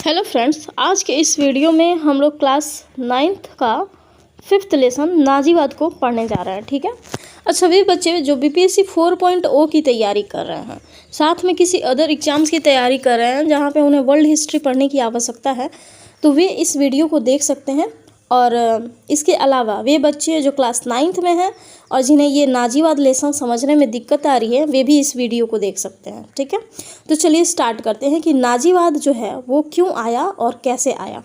Hello friends, आज के इस वीडियो में हम लोग क्लास 9th का 5th लेसन नाजीवाद को पढ़ने जा रहे हैं। ठीक है। अच्छा, वे बच्चे जो बीपीएससी 4.0 की तैयारी कर रहे हैं, साथ में किसी अदर एग्जाम्स की तैयारी कर रहे हैं जहां पे उन्हें वर्ल्ड हिस्ट्री पढ़ने की आवश्यकता है, तो वे इस वीडियो को देख सकते हैं। और इसके अलावा वे बच्चे जो क्लास 9th में हैं और जिन्हें ये नाजीवाद लेसन समझने में दिक्कत आ रही है, वे भी इस वीडियो को देख सकते हैं। ठीक है। तो चलिए स्टार्ट करते हैं कि नाजीवाद जो है वो क्यों आया और कैसे आया।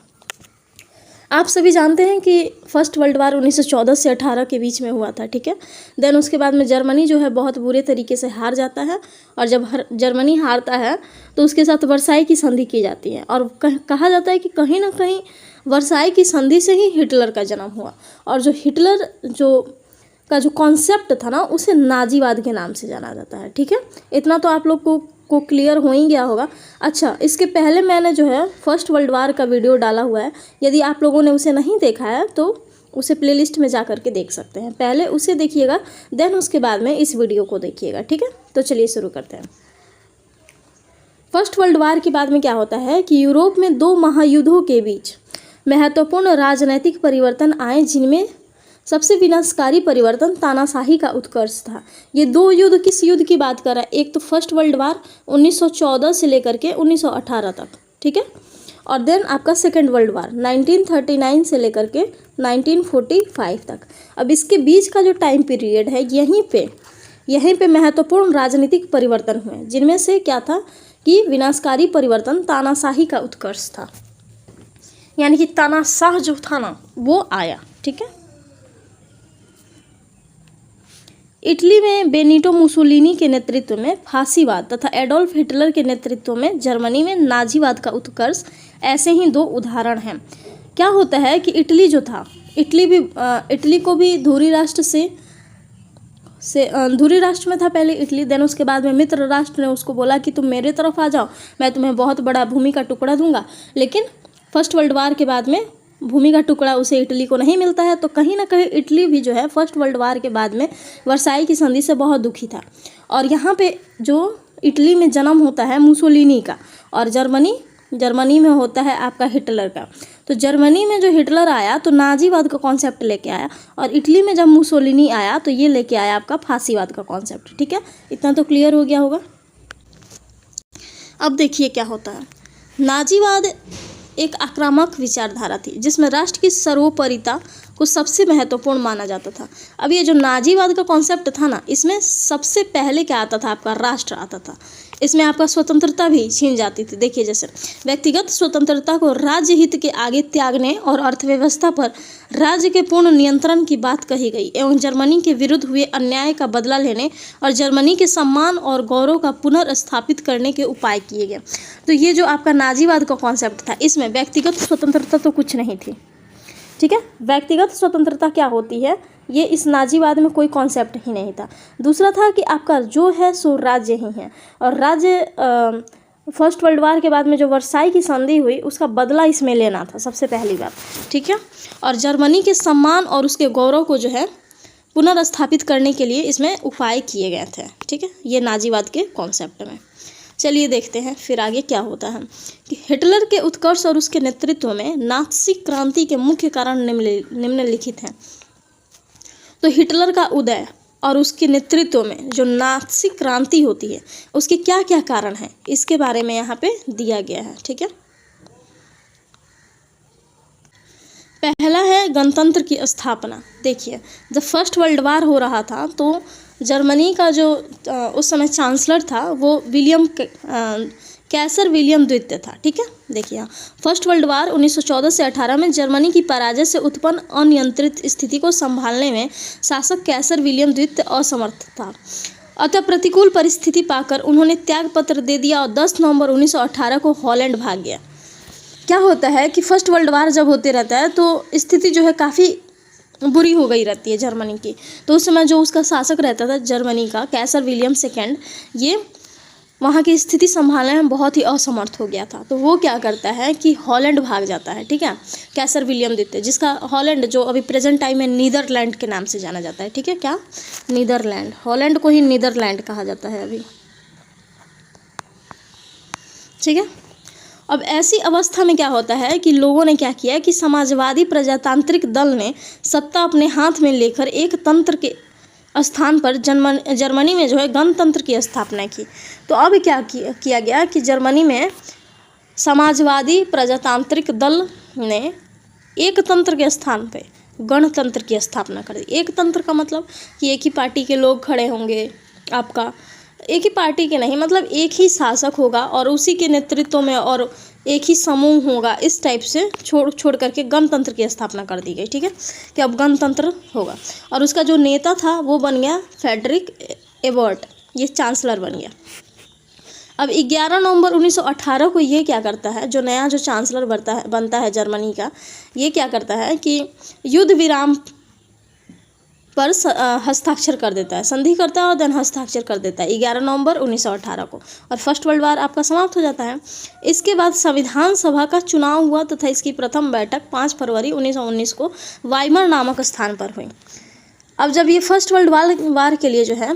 आप सभी जानते हैं कि फर्स्ट वर्ल्ड वार 1914 से 18 के बीच में हुआ था। ठीक है। देन उसके बाद में जर्मनी जो है बहुत बुरे तरीके से हार जाता है, और जब जर्मनी हारता है तो उसके साथ वर्साई की संधि की जाती है, और कहा जाता है कि कहीं ना कहीं वर्साई की संधि से ही हिटलर का जन्म हुआ। और जो हिटलर का जो कॉन्सेप्ट था ना, उसे नाजीवाद के नाम से जाना जाता है। ठीक है। इतना तो आप लोग को क्लियर हो ही गया होगा। अच्छा, इसके पहले मैंने जो है फर्स्ट वर्ल्ड वार का वीडियो डाला हुआ है, यदि आप लोगों ने उसे नहीं देखा है तो उसे प्लेलिस्ट में जा करके देख सकते हैं। पहले उसे देखिएगा, देन उसके बाद में इस वीडियो को देखिएगा। ठीक है। तो चलिए शुरू करते हैं। फर्स्ट वर्ल्ड वार के बाद में क्या होता है कि यूरोप में दो महायुद्धों के बीच महत्वपूर्ण राजनैतिक परिवर्तन आए, जिनमें सबसे विनाशकारी परिवर्तन तानाशाही का उत्कर्ष था। ये दो युद्ध किस युद्ध की बात कर रहा है? एक तो फर्स्ट वर्ल्ड वार 1914 से लेकर के 1918 तक। ठीक है। और देन आपका सेकेंड वर्ल्ड वार 1939 से लेकर के 1945 तक। अब इसके बीच का जो टाइम पीरियड है, यहीं पे महत्वपूर्ण राजनीतिक परिवर्तन हुए, जिनमें से क्या था कि विनाशकारी परिवर्तन तानाशाही का उत्कर्ष था, यानी कि तानाशाह जो था ना वो आया। ठीक है। इटली में बेनिटो मुसोलिनी के नेतृत्व में फांसीवाद तथा एडोल्फ हिटलर के नेतृत्व में जर्मनी में नाजीवाद का उत्कर्ष, ऐसे ही दो उदाहरण हैं। क्या होता है कि इटली जो था, इटली को भी धुरी राष्ट्र में था पहले इटली। देन उसके बाद में मित्र राष्ट्र ने उसको बोला कि तुम मेरे तरफ आ जाओ, मैं तुम्हें बहुत बड़ा भूमि का टुकड़ा दूंगा। लेकिन फर्स्ट वर्ल्ड वार के बाद में भूमि का टुकड़ा उसे इटली को नहीं मिलता है, तो कहीं ना कहीं इटली भी जो है फर्स्ट वर्ल्ड वार के बाद में वर्साई की संधि से बहुत दुखी था। और यहाँ पे जो इटली में जन्म होता है मुसोलिनी का, और जर्मनी में होता है आपका हिटलर का। तो जर्मनी में जो हिटलर आया तो नाजीवाद का कॉन्सेप्ट लेके आया, और इटली में जब मुसोलिनी आया तो ये लेके आया आपका फांसीवाद का कॉन्सेप्ट। ठीक है। इतना तो क्लियर हो गया होगा। अब देखिए क्या होता है। नाजीवाद एक आक्रामक विचारधारा थी, जिसमें राष्ट्र की सर्वोपरिता को सबसे महत्वपूर्ण माना जाता था। अब ये जो नाजीवाद का कॉन्सेप्ट था ना, इसमें सबसे पहले क्या आता था? आपका राष्ट्र आता था। इसमें आपका स्वतंत्रता भी छीन जाती थी। देखिए, जैसे व्यक्तिगत स्वतंत्रता को राज्य हित के आगे त्यागने और अर्थव्यवस्था पर राज्य के पूर्ण नियंत्रण की बात कही गई, एवं जर्मनी के विरुद्ध हुए अन्याय का बदला लेने और जर्मनी के सम्मान और गौरव का पुनर्स्थापित करने के उपाय किए गए। तो ये जो आपका नाजीवाद का कॉन्सेप्ट था, इसमें व्यक्तिगत स्वतंत्रता तो कुछ नहीं थी। ठीक है। व्यक्तिगत स्वतंत्रता क्या होती है, ये इस नाजीवाद में कोई कॉन्सेप्ट ही नहीं था। दूसरा था कि आपका जो है सो राज्य ही है, और राज्य फर्स्ट वर्ल्ड वार के बाद में जो वर्साई की संधि हुई उसका बदला इसमें लेना था, सबसे पहली बात। ठीक है। और जर्मनी के सम्मान और उसके गौरव को जो है पुनर्स्थापित करने के लिए इसमें उपाय किए गए थे। ठीक है। ये नाजीवाद के कॉन्सेप्ट में। चलिए देखते हैं फिर आगे क्या होता है कि हिटलर के उत्कर्ष और उसके नेतृत्व में नात्सी क्रांति के मुख्य कारण निम्नलिखित हैं। तो हिटलर का उदय और उसके नेतृत्व में जो नात्सी क्रांति होती है, उसके क्या क्या कारण हैं, इसके बारे में यहाँ पे दिया गया है। ठीक है। पहला है गणतंत्र की स्थापना। देखिए, जब फर्स्ट वर्ल्ड वार हो रहा था तो जर्मनी का जो उस समय चांसलर था वो कैसर विलियम द्वितीय था। ठीक है। देखिए, फर्स्ट वर्ल्ड वार 1914 से 18 में जर्मनी की पराजय से उत्पन्न अनियंत्रित स्थिति को संभालने में शासक कैसर विलियम द्वितीय असमर्थ था। अतः प्रतिकूल परिस्थिति पाकर उन्होंने त्याग पत्र दे दिया और 10 नवंबर 1918 को हॉलैंड भाग गया। क्या होता है कि फर्स्ट वर्ल्ड वार जब होते रहता है तो स्थिति जो है काफ़ी बुरी हो गई रहती है जर्मनी की। तो उस समय जो उसका शासक रहता था जर्मनी का, कैसर विलियम सेकेंड, ये वहाँ की स्थिति संभालने में बहुत ही असमर्थ हो गया था। तो वो क्या करता है कि हॉलैंड भाग जाता है। ठीक है। कैसर विलियम द्वितीय, जिसका हॉलैंड जो अभी प्रेजेंट टाइम में नीदरलैंड के नाम से जाना जाता है। ठीक है। क्या? नीदरलैंड। हॉलैंड को ही नीदरलैंड कहा जाता है अभी। ठीक है। अब ऐसी अवस्था में क्या होता है कि लोगों ने क्या किया कि समाजवादी प्रजातांत्रिक दल ने सत्ता अपने हाथ में लेकर एक तंत्र के स्थान पर जर्मनी में जो है गणतंत्र की स्थापना की। तो अब क्या किया गया कि जर्मनी में समाजवादी प्रजातांत्रिक दल ने एक तंत्र के स्थान पे गणतंत्र की स्थापना कर दी। एक तंत्र का मतलब कि एक ही पार्टी के लोग खड़े होंगे, आपका एक ही पार्टी के नहीं, मतलब एक ही शासक होगा और उसी के नेतृत्व में और एक ही समूह होगा, इस टाइप से छोड़ करके गणतंत्र की स्थापना कर दी गई। ठीक है, कि अब गणतंत्र होगा। और उसका जो नेता था वो बन गया फ्रेडरिक एबर्ट, ये चांसलर बन गया। अब 11 नवंबर 1918 को ये क्या करता है, जो नया जो चांसलर बनता है जर्मनी का, ये क्या करता है कि युद्ध विराम पर हस्ताक्षर कर देता है, संधि करता है और देन हस्ताक्षर कर देता है 11 नवंबर 1918 को, और फर्स्ट वर्ल्ड वार आपका समाप्त हो जाता है। इसके बाद संविधान सभा का चुनाव हुआ तथा इसकी प्रथम बैठक 5 फरवरी 1919 को वाइमर नामक स्थान पर हुई। अब जब ये फर्स्ट वर्ल्ड वार के लिए जो है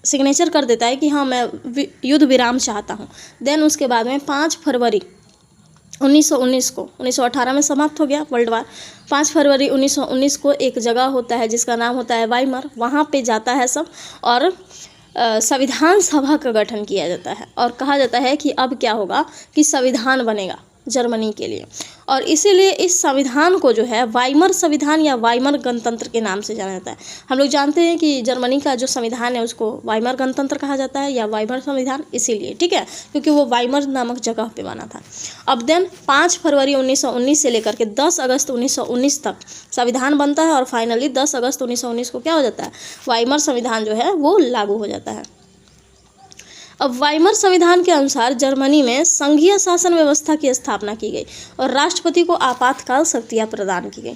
सिग्नेचर कर देता है कि हाँ मैं युद्ध विराम चाहता हूँ, देन उसके बाद में 5 फरवरी 1919 को, 1918 में समाप्त हो गया वर्ल्ड वार। 5 फरवरी 1919 को एक जगह होता है जिसका नाम होता है वाइमर, वहाँ पे जाता है सब और संविधान सभा का गठन किया जाता है और कहा जाता है कि अब क्या होगा कि संविधान बनेगा जर्मनी के लिए। और इसीलिए इस संविधान को जो है वाइमर संविधान या वाइमर गणतंत्र के नाम से जाना जाता है। हम लोग जानते हैं कि जर्मनी का जो संविधान है उसको वाइमर गणतंत्र कहा जाता है या वाइमर संविधान, इसीलिए, ठीक है, क्योंकि वो वाइमर नामक जगह पे बना था। अब देन 5 फरवरी 1919 से लेकर के 10 अगस्त 1919 तक संविधान बनता है और फाइनली 10 अगस्त 1919 को क्या हो जाता है, वाइमर संविधान जो है वो लागू हो जाता है। अब वाइमर संविधान के अनुसार जर्मनी में संघीय शासन व्यवस्था की स्थापना की गई और राष्ट्रपति को आपातकाल शक्तियाँ प्रदान की गई।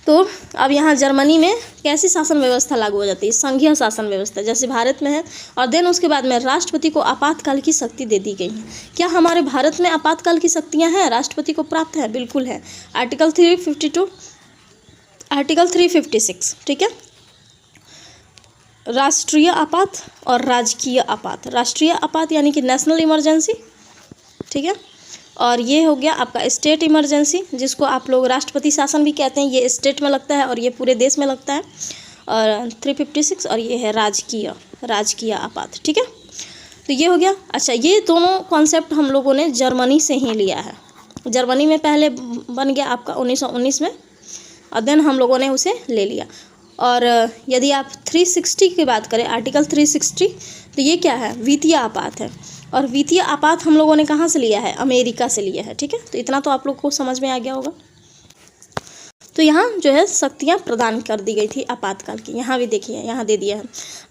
तो अब यहाँ जर्मनी में कैसी शासन व्यवस्था लागू हो जाती है, संघीय शासन व्यवस्था जैसे भारत में है, और देन उसके बाद में राष्ट्रपति को आपातकाल की शक्ति दे दी गई है। क्या हमारे भारत में आपातकाल की शक्तियाँ हैं, राष्ट्रपति को प्राप्त है? बिल्कुल है। आर्टिकल 352, आर्टिकल 356, ठीक है, राष्ट्रीय आपात और राजकीय आपात। राष्ट्रीय आपात यानी कि नेशनल इमरजेंसी, ठीक है, और ये हो गया आपका स्टेट इमरजेंसी जिसको आप लोग राष्ट्रपति शासन भी कहते हैं, ये स्टेट में लगता है और ये पूरे देश में लगता है, और 356, और ये है राजकीय आपात, ठीक है। तो ये हो गया। अच्छा, ये दोनों कॉन्सेप्ट हम लोगों ने जर्मनी से ही लिया है। जर्मनी में पहले बन गया आपका 1919 में और देन हम लोगों ने उसे ले लिया। और यदि आप 360 की बात करें, आर्टिकल 360, तो ये क्या है, वित्तीय आपात है, और वित्तीय आपात हम लोगों ने कहाँ से लिया है, अमेरिका से लिया है, ठीक है। तो इतना तो आप लोग को समझ में आ गया होगा। तो यहाँ जो है शक्तियाँ प्रदान कर दी गई थी आपातकाल की, यहाँ भी देखिए यहाँ दे दिया है।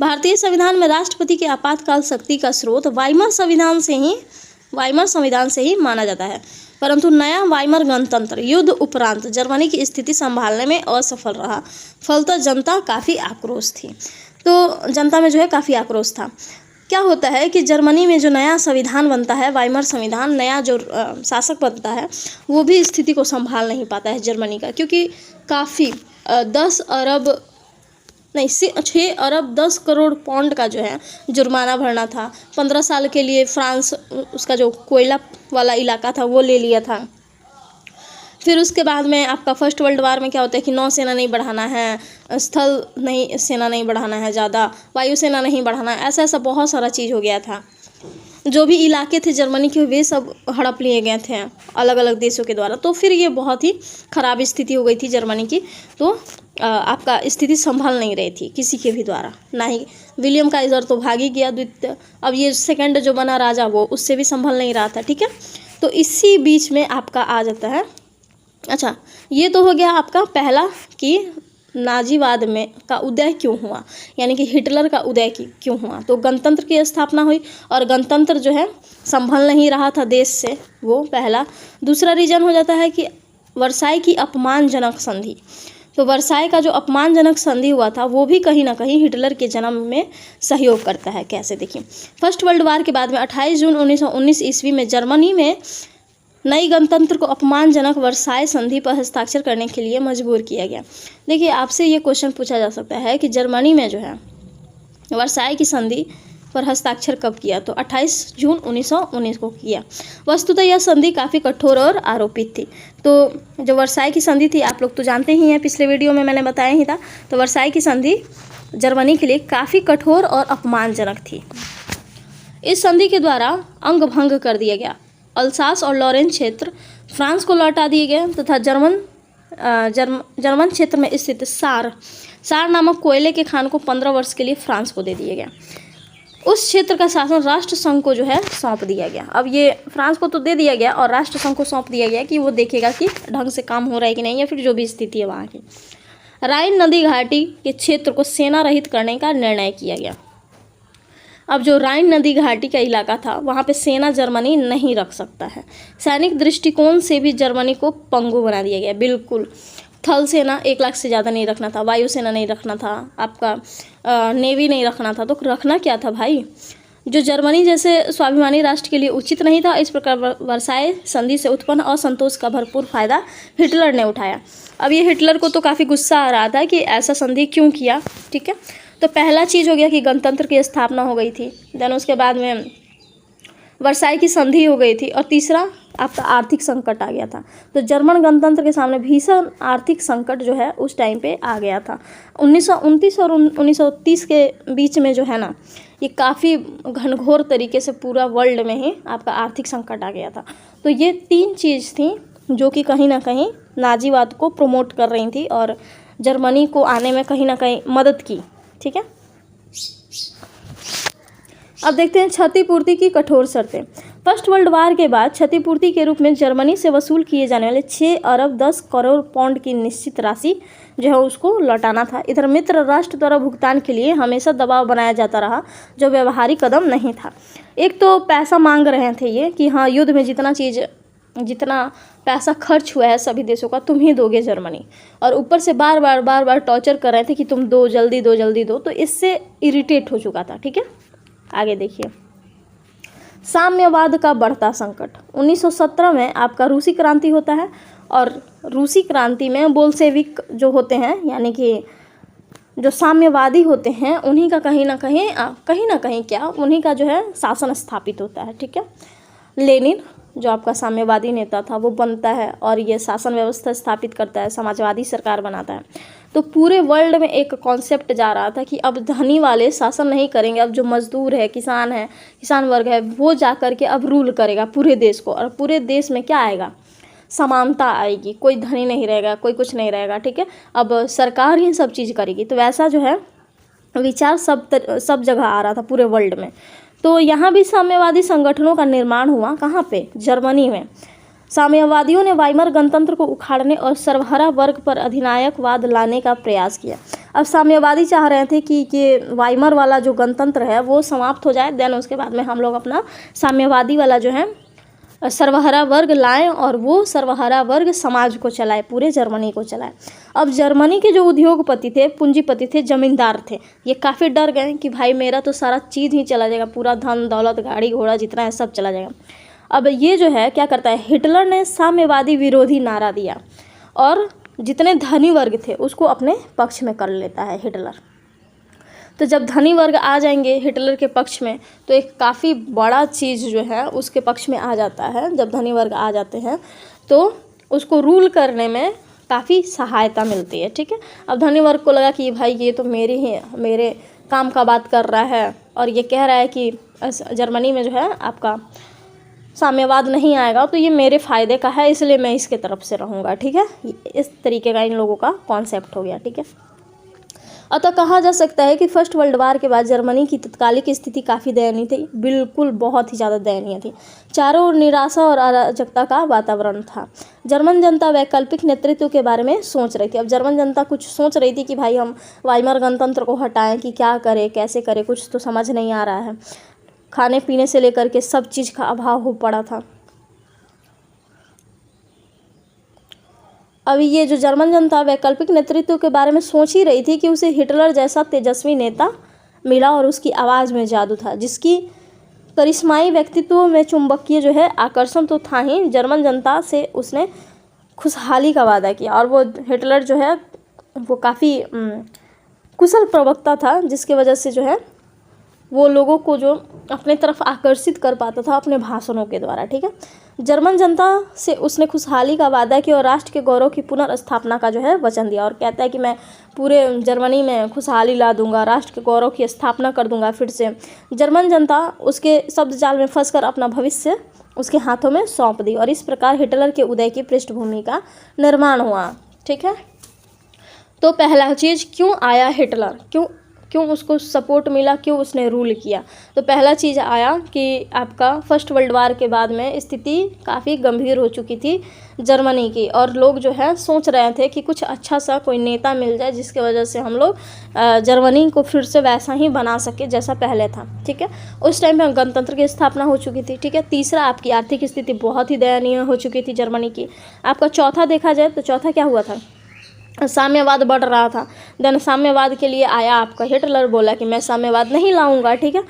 भारतीय संविधान में राष्ट्रपति के आपातकाल शक्ति का स्रोत वाइमर संविधान से ही माना जाता है, परंतु नया वाइमर गणतंत्र युद्ध उपरांत जर्मनी की स्थिति संभालने में असफल रहा। फलतः जनता काफ़ी आक्रोश थी। तो जनता में जो है काफ़ी आक्रोश था। क्या होता है कि जर्मनी में जो नया संविधान बनता है, वाइमर संविधान, नया जो शासक बनता है वो भी स्थिति को संभाल नहीं पाता है जर्मनी का, क्योंकि काफ़ी 6 अरब 10 करोड़ पाउंड का जो है जुर्माना भरना था। 15 साल के लिए फ्रांस उसका जो कोयला वाला इलाका था वो ले लिया था। फिर उसके बाद में आपका फर्स्ट वर्ल्ड वार में क्या होता है कि नौसेना नहीं बढ़ाना है, स्थल नहीं सेना नहीं बढ़ाना है, ज़्यादा वायुसेना नहीं बढ़ाना है, ऐसा बहुत सारा चीज़ हो गया था। जो भी इलाके थे जर्मनी के वे सब हड़प लिए गए थे अलग अलग देशों के द्वारा। तो फिर ये बहुत ही ख़राब स्थिति हो गई थी जर्मनी की। तो आपका स्थिति संभल नहीं रही थी किसी के भी द्वारा, ना ही विलियम काइजर तो भाग ही गया द्वितीय, अब ये सेकंड जो बना राजा वो उससे भी संभल नहीं रहा था, ठीक है। तो इसी बीच में आपका आ जाता है। अच्छा, ये तो हो गया आपका पहला कि नाजीवाद में का उदय क्यों हुआ, यानी कि हिटलर का उदय क्यों हुआ। तो गणतंत्र की स्थापना हुई और गणतंत्र जो है संभल नहीं रहा था देश से, वो पहला। दूसरा रीजन हो जाता है कि वर्साई की अपमानजनक संधि। तो वर्साई का जो अपमानजनक संधि हुआ था वो भी कहीं ना कहीं हिटलर के जन्म में सहयोग करता है। कैसे, देखिए, फर्स्ट वर्ल्ड वार के बाद में 28 जून 1919 ईस्वी में जर्मनी में नई गणतंत्र को अपमानजनक वर्साई संधि पर हस्ताक्षर करने के लिए मजबूर किया गया। देखिए, आपसे ये क्वेश्चन पूछा जा सकता है कि जर्मनी में जो है वर्साई की संधि पर हस्ताक्षर कब किया? तो 28 जून 1919 को किया। वस्तुतः यह संधि काफ़ी कठोर और आरोपित थी। तो जो वर्साई की संधि थी, आप लोग तो जानते ही हैं, पिछले वीडियो में मैंने बताया ही था। तो वर्साई की संधि जर्मनी के लिए काफ़ी कठोर और अपमानजनक थी। इस संधि के द्वारा अंग भंग कर दिया गया। अल्सास और लॉरेन क्षेत्र फ्रांस को लौटा दिए गए तथा जर्मन क्षेत्र में स्थित सार नामक कोयले के खान को 15 वर्ष के लिए फ्रांस को दे दिया गया। उस क्षेत्र का शासन राष्ट्रसंघ को जो है सौंप दिया गया। अब ये फ्रांस को तो दे दिया गया और राष्ट्रसंघ को सौंप दिया गया कि वो देखेगा कि ढंग से काम हो रहा है कि नहीं, या फिर जो भी स्थिति है वहाँ की। राइन नदी घाटी के क्षेत्र को सेना रहित करने का निर्णय किया गया। अब जो राइन नदी घाटी का इलाका था, वहाँ पे सेना जर्मनी नहीं रख सकता है। सैनिक दृष्टिकोण से भी जर्मनी को पंगु बना दिया गया। बिल्कुल, थल सेना 1 लाख से ज़्यादा नहीं रखना था, वायुसेना नहीं रखना था, आपका नेवी नहीं रखना था। तो रखना क्या था भाई? जो जर्मनी जैसे स्वाभिमानी राष्ट्र के लिए उचित नहीं था। इस प्रकार वर्साई संधि से उत्पन्न असंतोष का भरपूर फायदा हिटलर ने उठाया। अब ये हिटलर को तो काफ़ी गुस्सा आ रहा था कि ऐसा संधि क्यों किया। ठीक है, तो पहला चीज़ हो गया कि गणतंत्र की स्थापना हो गई थी, देन उसके बाद में वर्साई की संधि हो गई थी, और तीसरा आपका आर्थिक संकट आ गया था। तो जर्मन गणतंत्र के सामने भीषण आर्थिक संकट जो है उस टाइम पे आ गया था। 1929 और 1930 के बीच में जो है ना, ये काफ़ी घनघोर तरीके से पूरा वर्ल्ड में ही आपका आर्थिक संकट आ गया था। तो ये 3 चीज़ थी जो कि कहीं ना कहीं नाजीवाद को प्रमोट कर रही थी और जर्मनी को आने में कहीं ना कहीं मदद की। ठीक है, अब देखते हैं क्षतिपूर्ति की कठोर शर्तें। फर्स्ट वर्ल्ड वार के बाद क्षतिपूर्ति के रूप में जर्मनी से वसूल किए जाने वाले 6 अरब 10 करोड़ पाउंड की निश्चित राशि जो है उसको लौटाना था। इधर मित्र राष्ट्र द्वारा भुगतान के लिए हमेशा दबाव बनाया जाता रहा, जो व्यवहारिक कदम नहीं था। एक तो पैसा मांग रहे थे ये कि हाँ, युद्ध में जितना पैसा खर्च हुआ है सभी देशों का, तुम ही दोगे जर्मनी, और ऊपर से बार बार टॉर्चर कर रहे थे कि तुम दो, जल्दी दो। तो इससे इरिटेट हो चुका था। ठीक है, आगे देखिए। साम्यवाद का बढ़ता संकट। 1917 में आपका रूसी क्रांति होता है, और रूसी क्रांति में बोल्शेविक जो होते हैं, यानी कि जो साम्यवादी होते हैं, उन्हीं का कहीं ना कहीं क्या, उन्हीं का जो है शासन स्थापित होता है। ठीक है, लेनिन जो आपका साम्यवादी नेता था वो बनता है और ये शासन व्यवस्था स्थापित करता है, समाजवादी सरकार बनाता है। तो पूरे वर्ल्ड में एक कॉन्सेप्ट जा रहा था कि अब धनी वाले शासन नहीं करेंगे, अब जो मजदूर है, किसान वर्ग है, वो जा कर के अब रूल करेगा पूरे देश को। और पूरे देश में क्या आएगा? समानता आएगी, कोई धनी नहीं रहेगा, कोई कुछ नहीं रहेगा। ठीक है, अब सरकार ही सब चीज़ करेगी। तो वैसा जो है विचार सब जगह आ रहा था पूरे वर्ल्ड में। तो यहाँ भी साम्यवादी संगठनों का निर्माण हुआ। कहाँ पे? जर्मनी में। साम्यवादियों ने वाइमर गणतंत्र को उखाड़ने और सर्वहारा वर्ग पर अधिनायकवाद लाने का प्रयास किया। अब साम्यवादी चाह रहे थे कि ये वाइमर वाला जो गणतंत्र है वो समाप्त हो जाए, देन उसके बाद में हम लोग अपना साम्यवादी वाला जो है सर्वहारा वर्ग लाएं और वो सर्वहारा वर्ग समाज को चलाए, पूरे जर्मनी को चलाए। अब जर्मनी के जो उद्योगपति थे, पूंजीपति थे, जमींदार थे, ये काफ़ी डर गए कि भाई मेरा तो सारा चीज़ ही चला जाएगा, पूरा धन दौलत गाड़ी घोड़ा जितना है सब चला जाएगा। अब ये जो है क्या करता है, हिटलर ने साम्यवादी विरोधी नारा दिया और जितने धनी वर्ग थे उसको अपने पक्ष में कर लेता है हिटलर। तो जब धनी वर्ग आ जाएंगे हिटलर के पक्ष में, तो एक काफ़ी बड़ा चीज़ जो है उसके पक्ष में आ जाता है। जब धनी वर्ग आ जाते हैं तो उसको रूल करने में काफ़ी सहायता मिलती है। ठीक है, अब धनी वर्ग को लगा कि भाई ये तो मेरे काम का बात कर रहा है और ये कह रहा है कि जर्मनी में जो है आपका साम्यवाद नहीं आएगा, तो ये मेरे फ़ायदे का है, इसलिए मैं इसके तरफ से रहूँगा। ठीक है, इस तरीके का इन लोगों का कॉन्सेप्ट हो गया। ठीक है, अतः कहा जा सकता है कि फर्स्ट वर्ल्ड वार के बाद जर्मनी की तत्कालिक स्थिति काफ़ी दयनीय थी। बिल्कुल बहुत ही ज़्यादा दयनीय थी। चारों ओर निराशा और अराजकता का वातावरण था। जर्मन जनता वैकल्पिक नेतृत्व के बारे में सोच रही थी। अब जर्मन जनता कुछ सोच रही थी कि भाई हम वाइमर गणतंत्र को हटाएं, कि क्या करें, कैसे करें, कुछ तो समझ नहीं आ रहा है। खाने पीने से लेकर के सब चीज़ का अभाव हो पड़ा था। अभी ये जो जर्मन जनता वैकल्पिक नेतृत्व के बारे में सोच ही रही थी कि उसे हिटलर जैसा तेजस्वी नेता मिला और उसकी आवाज़ में जादू था, जिसकी करिश्माई व्यक्तित्व में चुंबकीय जो है आकर्षण तो था ही। जर्मन जनता से उसने खुशहाली का वादा किया और वो हिटलर जो है वो काफ़ी कुशल प्रवक्ता था, जिसकी वजह से जो है वो लोगों को जो अपने तरफ आकर्षित कर पाता था अपने भाषणों के द्वारा, ठीक है। जर्मन जनता से उसने खुशहाली का वादा किया और राष्ट्र के गौरव की पुनर्स्थापना का जो है वचन दिया, और कहता है कि मैं पूरे जर्मनी में खुशहाली ला दूंगा, राष्ट्र के गौरव की स्थापना कर दूंगा फिर से। जर्मन जनता उसके शब्द जाल में फंसकर अपना भविष्य उसके हाथों में सौंप दी, और इस प्रकार हिटलर के उदय की पृष्ठभूमि का निर्माण हुआ, ठीक है। तो पहला चीज़, क्यों आया हिटलर, क्यों उसको सपोर्ट मिला, क्यों उसने रूल किया। तो पहला चीज़ आया कि आपका फर्स्ट वर्ल्ड वार के बाद में स्थिति काफ़ी गंभीर हो चुकी थी जर्मनी की, और लोग जो है सोच रहे थे कि कुछ अच्छा सा कोई नेता मिल जाए जिसकी वजह से हम लोग जर्मनी को फिर से वैसा ही बना सके जैसा पहले था, ठीक है। उस टाइम में गणतंत्र की स्थापना हो चुकी थी, ठीक है। तीसरा, आपकी आर्थिक स्थिति बहुत ही दयनीय हो चुकी थी जर्मनी की। आपका चौथा देखा जाए तो चौथा क्या हुआ था, साम्यवाद बढ़ रहा था। देन साम्यवाद के लिए आया आपका हिटलर, बोला कि मैं साम्यवाद नहीं लाऊंगा, ठीक है।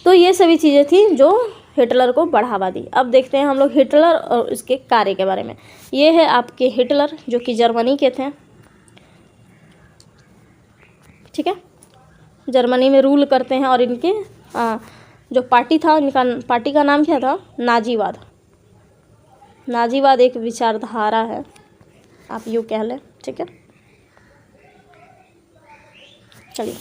तो ये सभी चीज़ें थी जो हिटलर को बढ़ावा दी। अब देखते हैं हम लोग हिटलर और इसके कार्य के बारे में। ये है आपके हिटलर जो कि जर्मनी के थे, ठीक है। जर्मनी में रूल करते हैं, और इनके जो पार्टी था, इनका पार्टी का नाम क्या था, नाजीवाद। नाजीवाद एक विचारधारा है, आप यूँ कह लें, ठीक है। चलिए,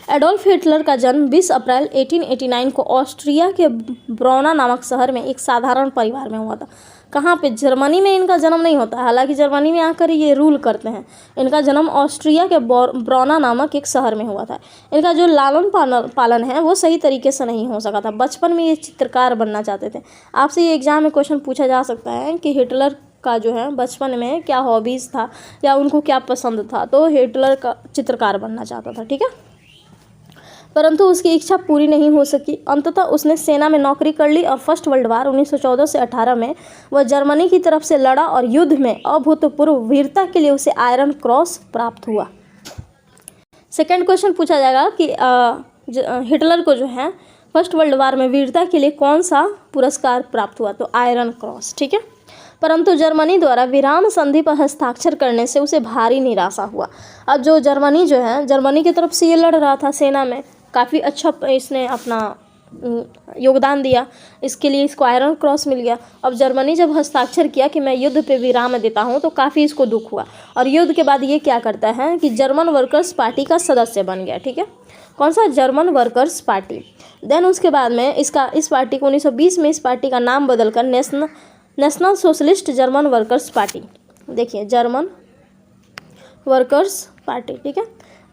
एडोल्फ हिटलर का जन्म 20 अप्रैल 1889 को ऑस्ट्रिया के ब्रोना नामक शहर में एक साधारण परिवार में हुआ था। कहाँ पे, जर्मनी में इनका जन्म नहीं होता, हालांकि जर्मनी में आकर ये रूल करते हैं। इनका जन्म ऑस्ट्रिया के ब्रोना नामक एक शहर में हुआ था। इनका जो लालन पालन है वो सही तरीके से नहीं हो सका था। बचपन में ये चित्रकार बनना चाहते थे। आपसे ये एग्जाम में क्वेश्चन पूछा जा सकता है कि हिटलर का जो है बचपन में क्या हॉबीज़ था या उनको क्या पसंद था। तो हिटलर का चित्रकार बनना चाहता था, ठीक है, परंतु उसकी इच्छा पूरी नहीं हो सकी। अंततः उसने सेना में नौकरी कर ली और फर्स्ट वर्ल्ड वार 1914 से 18 में वह जर्मनी की तरफ से लड़ा और युद्ध में अभूतपूर्व वीरता के लिए उसे आयरन क्रॉस प्राप्त हुआ। सेकंड क्वेश्चन पूछा जाएगा कि हिटलर को जो है फर्स्ट वर्ल्ड वार में वीरता के लिए कौन सा पुरस्कार प्राप्त हुआ, तो आयरन क्रॉस, ठीक है। परंतु जर्मनी द्वारा विराम संधि पर हस्ताक्षर करने से उसे भारी निराशा हुआ। अब जो जर्मनी जो है, जर्मनी की तरफ से ये लड़ रहा था सेना में, काफ़ी अच्छा इसने अपना योगदान दिया, इसके लिए इसको आयरन क्रॉस मिल गया। अब जर्मनी जब हस्ताक्षर किया कि मैं युद्ध पे विराम देता हूँ, तो काफ़ी इसको दुख हुआ, और युद्ध के बाद ये क्या करता है कि जर्मन वर्कर्स पार्टी का सदस्य बन गया, ठीक है। कौन सा, जर्मन वर्कर्स पार्टी। देन उसके बाद में इस पार्टी को 1920 में इस पार्टी का नाम बदलकर national socialist German workers party, देखिए जर्मन वर्कर्स पार्टी, ठीक है।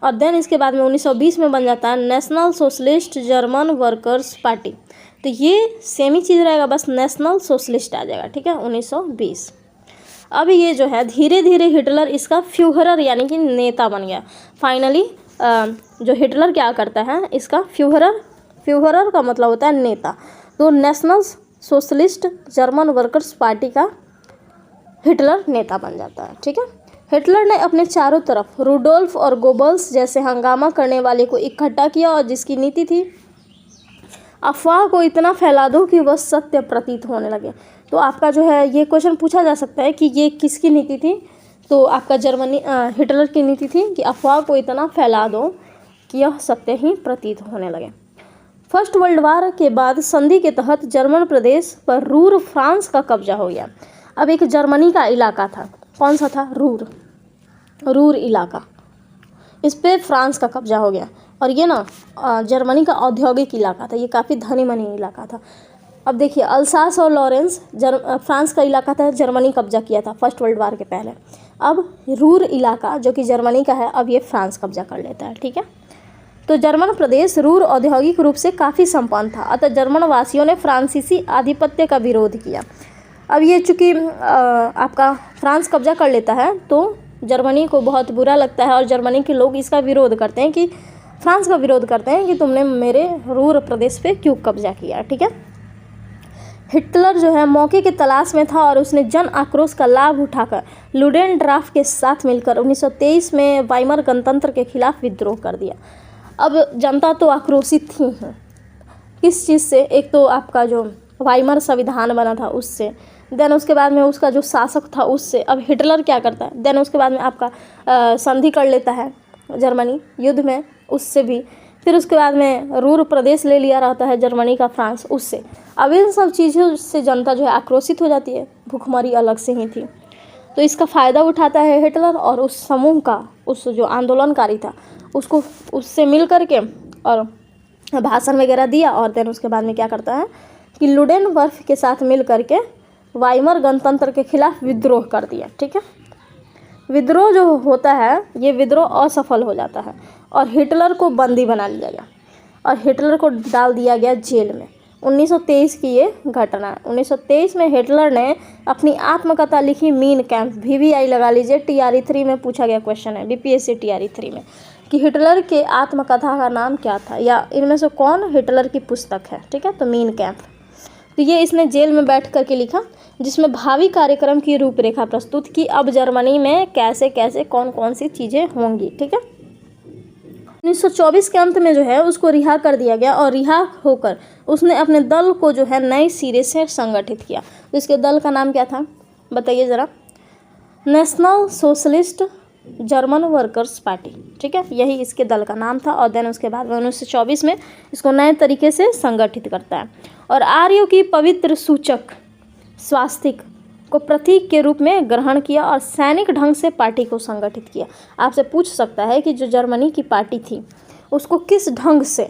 और देन इसके बाद में 1920 में बन जाता है national socialist German workers party. तो ये सेम ही चीज़ रहेगा, बस नेशनल सोशलिस्ट आ जाएगा, ठीक है, 1920। अब ये जो है धीरे धीरे हिटलर इसका फ्यूहरर यानी कि नेता बन गया। फाइनली जो हिटलर क्या करता है, इसका फ्यूहरर का मतलब होता है नेता। तो national socialist German workers party का हिटलर नेता बन जाता है, ठीक है। हिटलर ने अपने चारों तरफ रुडोल्फ और गोबल्स जैसे हंगामा करने वाले को इकट्ठा किया, और जिसकी नीति थी अफवाह को इतना फैला दो कि वह सत्य प्रतीत होने लगे। तो आपका जो है ये क्वेश्चन पूछा जा सकता है कि ये किसकी नीति थी, तो आपका हिटलर की नीति थी कि अफवाह को इतना फैला दो कि यह सत्य ही प्रतीत होने लगे। फर्स्ट वर्ल्ड वार के बाद संधि के तहत जर्मन प्रदेश पर रूर फ्रांस का कब्जा हो गया। अब एक जर्मनी का इलाका था, कौन सा था, रूर इलाका, इस पे फ्रांस का कब्जा हो गया। और ये ना जर्मनी का औद्योगिक इलाका था, ये काफ़ी धनी मनी इलाका था। अब देखिए अल्सास और लॉरेंस फ्रांस का इलाका था, जर्मनी कब्जा किया था फर्स्ट वर्ल्ड वार के पहले। अब रूर इलाका जो कि जर्मनी का है, अब ये फ्रांस कब्जा कर लेता है, ठीक है। तो जर्मन प्रदेश रूर औद्योगिक रूप से काफ़ी संपन्न था, अतः जर्मन वासियों ने फ्रांसीसी आधिपत्य का विरोध किया। अब ये चूँकि आपका फ्रांस कब्जा कर लेता है तो जर्मनी को बहुत बुरा लगता है, और जर्मनी के लोग इसका विरोध करते हैं कि फ्रांस का विरोध करते हैं कि तुमने मेरे रूर प्रदेश पे क्यों कब्जा किया, ठीक है। हिटलर जो है मौके की तलाश में था, और उसने जन आक्रोश का लाभ उठाकर लुडेनड्राफ के साथ मिलकर 1923 में वाइमर गणतंत्र के खिलाफ विद्रोह कर दिया। अब जनता तो आक्रोशित थी ही, किस चीज़ से, एक तो आपका जो वाइमर संविधान बना था उससे, देन उसके बाद में उसका जो शासक था उससे। अब हिटलर क्या करता है, देन उसके बाद में आपका संधि कर लेता है जर्मनी युद्ध में उससे भी, फिर उसके बाद में रूर प्रदेश ले लिया रहता है जर्मनी का, फ्रांस उससे। अब इन सब चीज़ों से जनता जो है आक्रोशित हो जाती है, भूखमरी अलग से ही थी। तो इसका फ़ायदा उठाता है हिटलर और उस समूह का, उस जो आंदोलनकारी था उसको, उससे मिल करके और भाषण वगैरह दिया। और देन उसके बाद में क्या करता है कि लुडेनवर्फ के साथ मिल करके वाइमर गणतंत्र के खिलाफ विद्रोह कर दिया। ठीक है, विद्रोह जो होता है ये विद्रोह असफल हो जाता है और हिटलर को बंदी बना लिया गया और हिटलर को डाल दिया गया जेल में। 1923 की ये घटना है। 1923 में हिटलर ने अपनी आत्मकथा लिखी मीन कैंप, VVI लगा लीजिए, TRE 3 में पूछा गया क्वेश्चन है, BPSC TRE 3 में, कि हिटलर के आत्मकथा का नाम क्या था या इनमें से कौन हिटलर की पुस्तक है। ठीक है, तो मीन कैंप। तो ये इसने जेल में बैठ करके लिखा, जिसमें भावी कार्यक्रम की रूपरेखा प्रस्तुत की। अब जर्मनी में कैसे कैसे कौन कौन सी चीज़ें होंगी। ठीक है, 1924 के अंत में जो है उसको रिहा कर दिया गया और रिहा होकर उसने अपने दल को जो है नए सिरे से संगठित किया। तो इसके दल का नाम क्या था बताइए ज़रा? National socialist German workers party. ठीक है, यही इसके दल का नाम था। और देन उसके बाद 1924 में इसको नए तरीके से संगठित करता है और आर्यों की पवित्र सूचक स्वास्तिक को प्रतीक के रूप में ग्रहण किया और सैनिक ढंग से पार्टी को संगठित किया। आपसे पूछ सकता है कि जो जर्मनी की पार्टी थी उसको किस ढंग से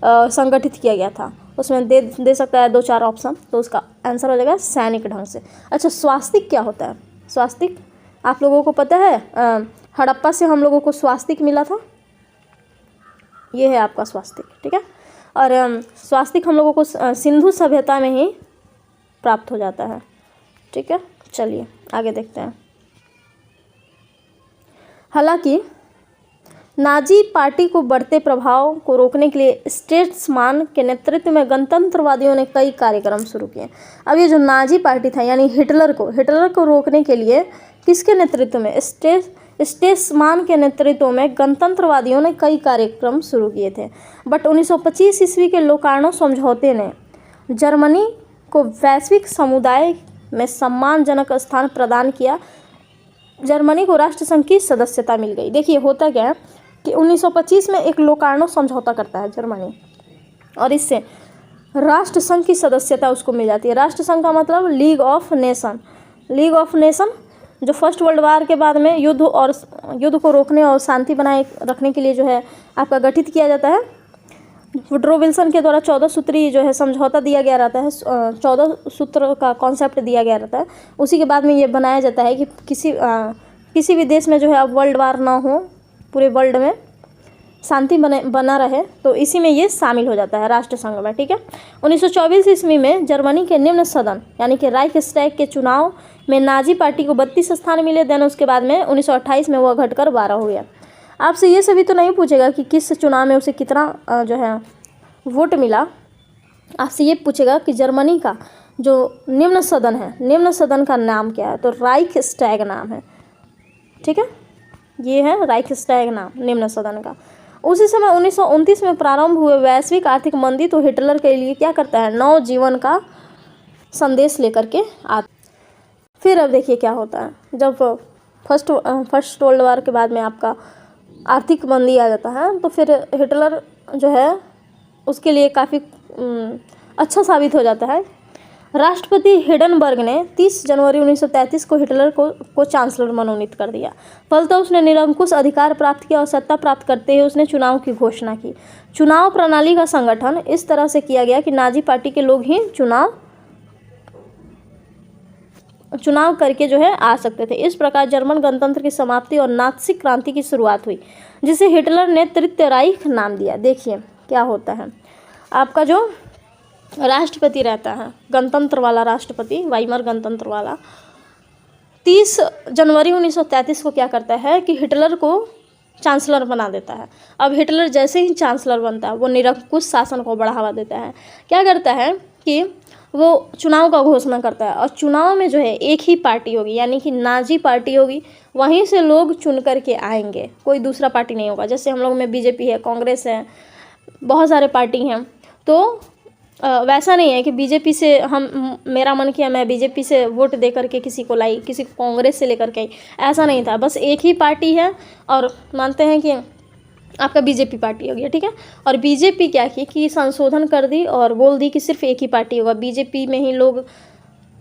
संगठित किया गया था, उसमें दे सकता है 2-4 ऑप्शन, तो उसका आंसर हो जाएगा सैनिक ढंग से। अच्छा, स्वास्तिक क्या होता है? स्वास्तिक आप लोगों को पता है, हड़प्पा से हम लोगों को स्वास्तिक मिला था, ये है आपका स्वास्तिक। ठीक है, और स्वास्तिक हम लोगों को सिंधु सभ्यता में ही प्राप्त हो जाता है। ठीक है, चलिए आगे देखते हैं। हालांकि नाजी पार्टी को बढ़ते प्रभाव को रोकने के लिए स्टेट्समैन के नेतृत्व में गणतंत्रवादियों ने कई कार्यक्रम शुरू किए। अब ये जो नाजी पार्टी था यानी हिटलर को रोकने के लिए किसके नेतृत्व में? स्टेट्समैन के नेतृत्व में गणतंत्रवादियों ने कई कार्यक्रम शुरू किए थे। बट 1925 ईस्वी के लोकार्नो समझौते ने जर्मनी को वैश्विक समुदाय में सम्मानजनक स्थान प्रदान किया। जर्मनी को राष्ट्रसंघ की सदस्यता मिल गई। देखिए होता क्या है कि 1925 में एक लोकार्नो समझौता करता है जर्मनी और इससे राष्ट्रसंघ की सदस्यता उसको मिल जाती है। राष्ट्रसंघ का मतलब लीग ऑफ नेशन जो फर्स्ट वर्ल्ड वार के बाद में युद्ध को रोकने और शांति बनाए रखने के लिए जो है आपका गठित किया जाता है। वुड्रो विल्सन के द्वारा 14 सूत्री जो है समझौता दिया गया रहता है, 14 सूत्र का कॉन्सेप्ट दिया गया रहता है। उसी के बाद में ये बनाया जाता है कि किसी भी देश में जो है अब वर्ल्ड वार ना हो, पूरे वर्ल्ड में शांति बना रहे, तो इसी में ये शामिल हो जाता है राष्ट्रसंघ में। ठीक है, 1924 ईस्वी में जर्मनी के निम्न सदन यानी कि राइखस्टैग के चुनाव में नाजी पार्टी को 32 स्थान मिले। देन उसके बाद में 1928 में वह घटकर 12 हो गया। आपसे ये सभी तो नहीं पूछेगा कि किस चुनाव में उसे कितना जो है वोट मिला। आपसे ये पूछेगा कि जर्मनी का जो निम्न सदन है, निम्न सदन का नाम क्या है? तो राइखस्टैग नाम है। ठीक है, ये है राइखस्टैग नाम निम्न सदन का। उसी समय 1929 में प्रारंभ हुए वैश्विक आर्थिक मंदी तो हिटलर के लिए क्या करता है? नव जीवन का संदेश लेकर के आता। फिर अब देखिए क्या होता है, जब फर्स्ट वर्ल्ड वार के बाद में आपका आर्थिक मंदी आ जाता है तो फिर हिटलर जो है उसके लिए काफ़ी अच्छा साबित हो जाता है। राष्ट्रपति हिंडनबर्ग ने 30 जनवरी 1933 को हिटलर को चांसलर मनोनीत कर दिया। फलतः उसने निरंकुश अधिकार प्राप्त किया और सत्ता प्राप्त करते हुए उसने चुनाव की घोषणा की। चुनाव प्रणाली का संगठन इस तरह से किया गया कि नाजी पार्टी के लोग ही चुनाव करके जो है आ सकते थे। इस प्रकार जर्मन गणतंत्र की समाप्ति और नात्सी क्रांति की शुरुआत हुई, जिसे हिटलर ने तृतीय राइख नाम दिया। देखिए क्या होता है, आपका जो राष्ट्रपति रहता है, गणतंत्र वाला राष्ट्रपति, वाइमर गणतंत्र वाला, 30 जनवरी 1933 को क्या करता है कि हिटलर को चांसलर बना देता है। अब हिटलर जैसे ही चांसलर बनता है वो निरंकुश शासन को बढ़ावा देता है। क्या करता है कि वो चुनाव का घोषणा करता है और चुनाव में जो है एक ही पार्टी होगी यानी कि नाजी पार्टी होगी, वहीं से लोग चुन करके आएंगे, कोई दूसरा पार्टी नहीं होगा। जैसे हम लोग में बीजेपी है, कांग्रेस है, बहुत सारे पार्टी हैं, तो वैसा नहीं है कि बीजेपी से मेरा मन किया मैं बीजेपी से वोट दे करके किसी को लाई, किसी को कांग्रेस से लेकर के आई, ऐसा नहीं था। बस एक ही पार्टी है और मानते हैं कि आपका बीजेपी पार्टी हो गया, ठीक है। और बीजेपी क्या की कि संशोधन कर दी और बोल दी कि सिर्फ एक ही पार्टी होगा, बीजेपी में ही लोग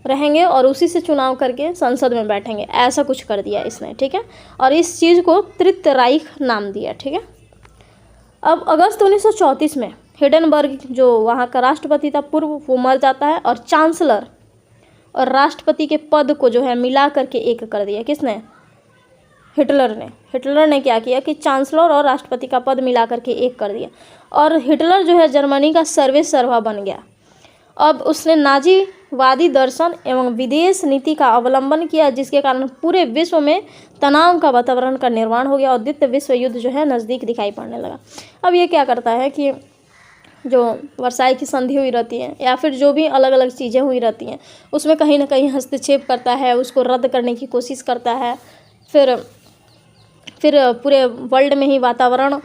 रहेंगे और उसी से चुनाव करके संसद में बैठेंगे, ऐसा कुछ कर दिया इसने, ठीक है। और इस चीज़ को तृतीय राइख नाम दिया, ठीक है। अब अगस्त 1934 में हिंडनबर्ग जो वहाँ का राष्ट्रपति था पूर्व, वो मर जाता है और चांसलर और राष्ट्रपति के पद को जो है मिला करके एक कर दिया। किसने? हिटलर ने क्या किया कि चांसलर और राष्ट्रपति का पद मिला करके एक कर दिया और हिटलर जो है जर्मनी का सर्वेसर्वा बन गया। अब उसने नाजीवादी दर्शन एवं विदेश नीति का अवलंबन किया, जिसके कारण पूरे विश्व में तनाव का वातावरण का निर्माण हो गया और द्वितीय विश्व युद्ध जो है नज़दीक दिखाई पड़ने लगा। अब ये क्या करता है कि जो वर्साई की संधि हुई रहती है या फिर जो भी अलग अलग चीज़ें हुई रहती हैं उसमें कहीं ना कहीं हस्तक्षेप करता है, उसको रद्द करने की कोशिश करता है। फिर पूरे वर्ल्ड में ही वातावरण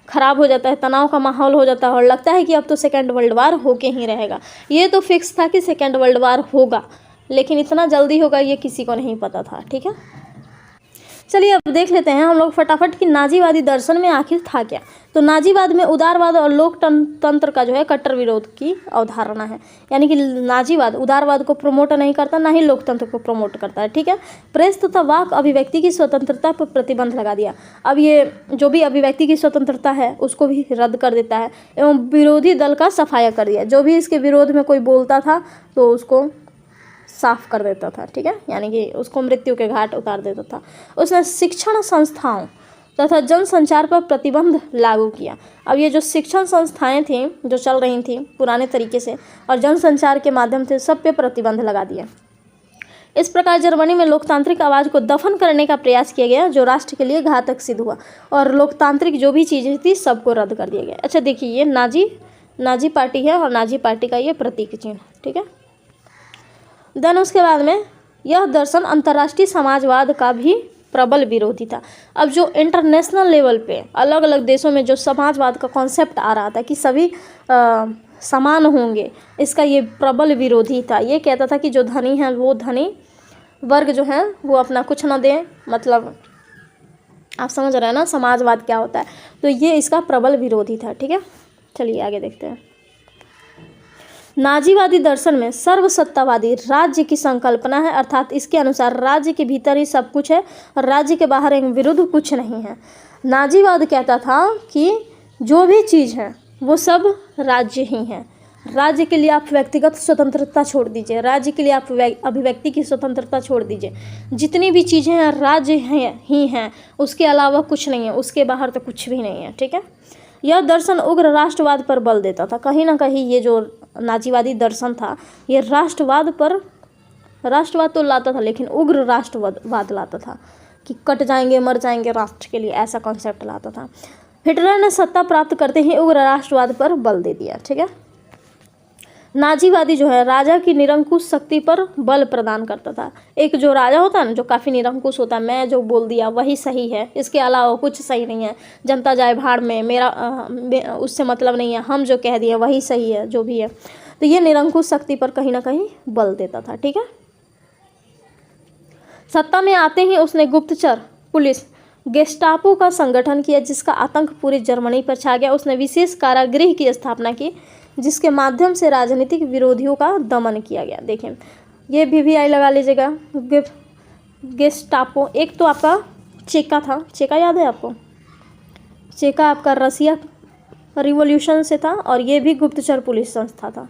ख़राब हो जाता है, तनाव का माहौल हो जाता है और लगता है कि अब तो सेकेंड वर्ल्ड वार होके ही रहेगा। ये तो फिक्स था कि सेकेंड वर्ल्ड वार होगा, लेकिन इतना जल्दी होगा ये किसी को नहीं पता था, ठीक है। चलिए अब देख लेते हैं हम लोग फटाफट कि नाजीवादी दर्शन में आखिर था क्या। तो नाजीवाद में उदारवाद और लोकतंत्र का जो है कट्टर विरोध की अवधारणा है, यानी कि नाजीवाद उदारवाद को प्रमोट नहीं करता, ना ही लोकतंत्र को प्रमोट करता है, ठीक है। प्रेस तथा वाक अभिव्यक्ति की स्वतंत्रता पर प्रतिबंध लगा दिया। अब ये जो भी अभिव्यक्ति की स्वतंत्रता है उसको भी रद्द कर देता है एवं विरोधी दल का सफाया कर दिया। जो भी इसके विरोध में कोई बोलता था तो उसको साफ कर देता था, ठीक है, यानी कि उसको मृत्यु के घाट उतार देता था। उसने शिक्षण संस्थाओं तथा जनसंचार पर प्रतिबंध लागू किया। अब ये जो शिक्षण संस्थाएं थीं जो चल रही थीं पुराने तरीके से और जनसंचार के माध्यम से सब पे प्रतिबंध लगा दिया। इस प्रकार जर्मनी में लोकतांत्रिक आवाज़ को दफन करने का प्रयास किया गया, जो राष्ट्र के लिए घातक सिद्ध हुआ और लोकतांत्रिक जो भी चीज़ें थी सबको रद्द कर दिया गया। अच्छा देखिए, ये नाजी पार्टी है और नाजी पार्टी का ये प्रतीक चिन्ह, ठीक है। देन उसके बाद में यह दर्शन अंतर्राष्ट्रीय समाजवाद का भी प्रबल विरोधी था। अब जो इंटरनेशनल लेवल पे अलग अलग देशों में जो समाजवाद का कॉन्सेप्ट आ रहा था कि सभी समान होंगे, इसका ये प्रबल विरोधी था। ये कहता था कि जो धनी हैं वो धनी वर्ग जो है वो अपना कुछ ना दें, मतलब आप समझ रहे हैं ना समाजवाद क्या होता है। तो ये इसका प्रबल विरोधी था, ठीक है। चलिए आगे देखते हैं। नाजीवादी दर्शन में सर्वसत्तावादी राज्य की संकल्पना है, अर्थात इसके अनुसार राज्य के भीतर ही सब कुछ है और राज्य के बाहर एक विरुद्ध कुछ नहीं है। नाजीवाद कहता था कि जो भी चीज़ है वो सब राज्य ही है। राज्य के लिए आप व्यक्तिगत स्वतंत्रता छोड़ दीजिए, राज्य के लिए आप अभिव्यक्ति की स्वतंत्रता छोड़ दीजिए, जितनी भी चीज़ें हैं राज्य ही हैं, उसके अलावा कुछ नहीं है, उसके बाहर तो कुछ भी नहीं है, ठीक है। यह दर्शन उग्र राष्ट्रवाद पर बल देता था। कहीं ना कहीं ये जो नाजीवादी दर्शन था ये राष्ट्रवाद तो लाता था, लेकिन उग्र राष्ट्रवाद लाता था कि कट जाएंगे मर जाएंगे राष्ट्र के लिए, ऐसा कॉन्सेप्ट लाता था। हिटलर ने सत्ता प्राप्त करते ही उग्र राष्ट्रवाद पर बल दे दिया, ठीक है। नाजीवादी जो है राजा की निरंकुश शक्ति पर बल प्रदान करता था। एक जो राजा होता है ना जो काफ़ी निरंकुश होता है, मैं जो बोल दिया वही सही है, इसके अलावा कुछ सही नहीं है, जनता जाए भाड़ में, मेरा उससे मतलब नहीं है, हम जो कह दिए वही सही है जो भी है। तो ये निरंकुश शक्ति पर कहीं ना कहीं बल देता था, ठीक है। सत्ता में आते ही उसने गुप्तचर पुलिस गेस्टापो का संगठन किया, जिसका आतंक पूरी जर्मनी पर छा गया। उसने विशेष कारागृह की स्थापना की, जिसके माध्यम से राजनीतिक विरोधियों का दमन किया गया। देखें, ये VVI लगा लीजिएगा। गेस्टापो एक तो आपका चेका था, चेका याद है आपको? चेका आपका रसिया रिवॉल्यूशन से था और ये भी गुप्तचर पुलिस संस्था था,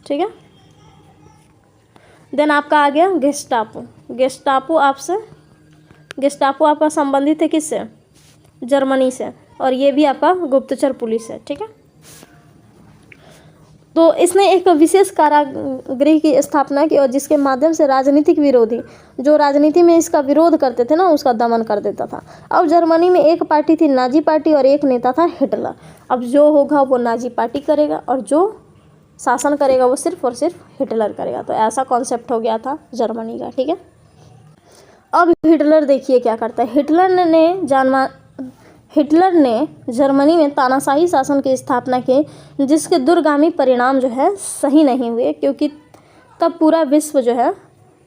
ठीक है। देन आपका आ गया गेस्टापो। गेस्टापो आपका संबंधित है किससे? जर्मनी से, और ये भी आपका गुप्तचर पुलिस है, ठीक है। तो इसने एक विशेष कारागृह की स्थापना की और जिसके माध्यम से राजनीतिक विरोधी जो राजनीति में इसका विरोध करते थे ना उसका दमन कर देता था। अब जर्मनी में एक पार्टी थी नाजी पार्टी और एक नेता था हिटलर। अब जो होगा वो नाजी पार्टी करेगा और जो शासन करेगा वो सिर्फ और सिर्फ हिटलर करेगा। तो ऐसा कॉन्सेप्ट हो गया था जर्मनी का, ठीक है। अब हिटलर देखिए क्या करता है। हिटलर ने जर्मनी में तानाशाही शासन की स्थापना की, जिसके दूरगामी परिणाम जो है सही नहीं हुए, क्योंकि तब पूरा विश्व जो है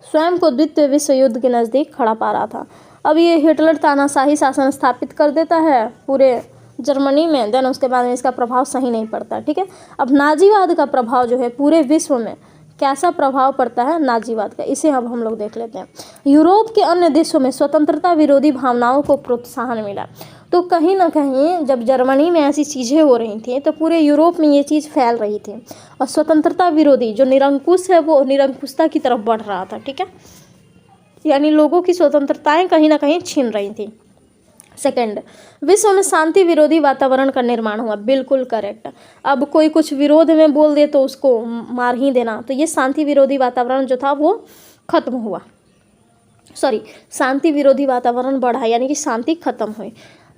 स्वयं को द्वितीय विश्व युद्ध के नज़दीक खड़ा पा रहा था। अब ये हिटलर तानाशाही शासन स्थापित कर देता है पूरे जर्मनी में, देन उसके बाद में इसका प्रभाव सही नहीं पड़ता, ठीक है। अब नाजीवाद का प्रभाव जो है पूरे विश्व में कैसा प्रभाव पड़ता है नाजीवाद का, इसे अब हम लोग देख लेते हैं। यूरोप के अन्य देशों में स्वतंत्रता विरोधी भावनाओं को प्रोत्साहन मिला। तो कहीं ना कहीं जब जर्मनी में ऐसी चीज़ें हो रही थी तो पूरे यूरोप में ये चीज़ फैल रही थी और स्वतंत्रता विरोधी जो निरंकुश है वो निरंकुशता की तरफ बढ़ रहा था, ठीक है। यानी लोगों की स्वतंत्रताएं कहीं ना कहीं छीन रही थी। सेकंड, विश्व में शांति विरोधी वातावरण का निर्माण हुआ। बिल्कुल करेक्ट। अब कोई कुछ विरोध में बोल दे तो उसको मार ही देना, तो ये शांति विरोधी वातावरण जो था वो खत्म हुआ। शांति विरोधी वातावरण बढ़ा, यानी कि शांति खत्म हुई।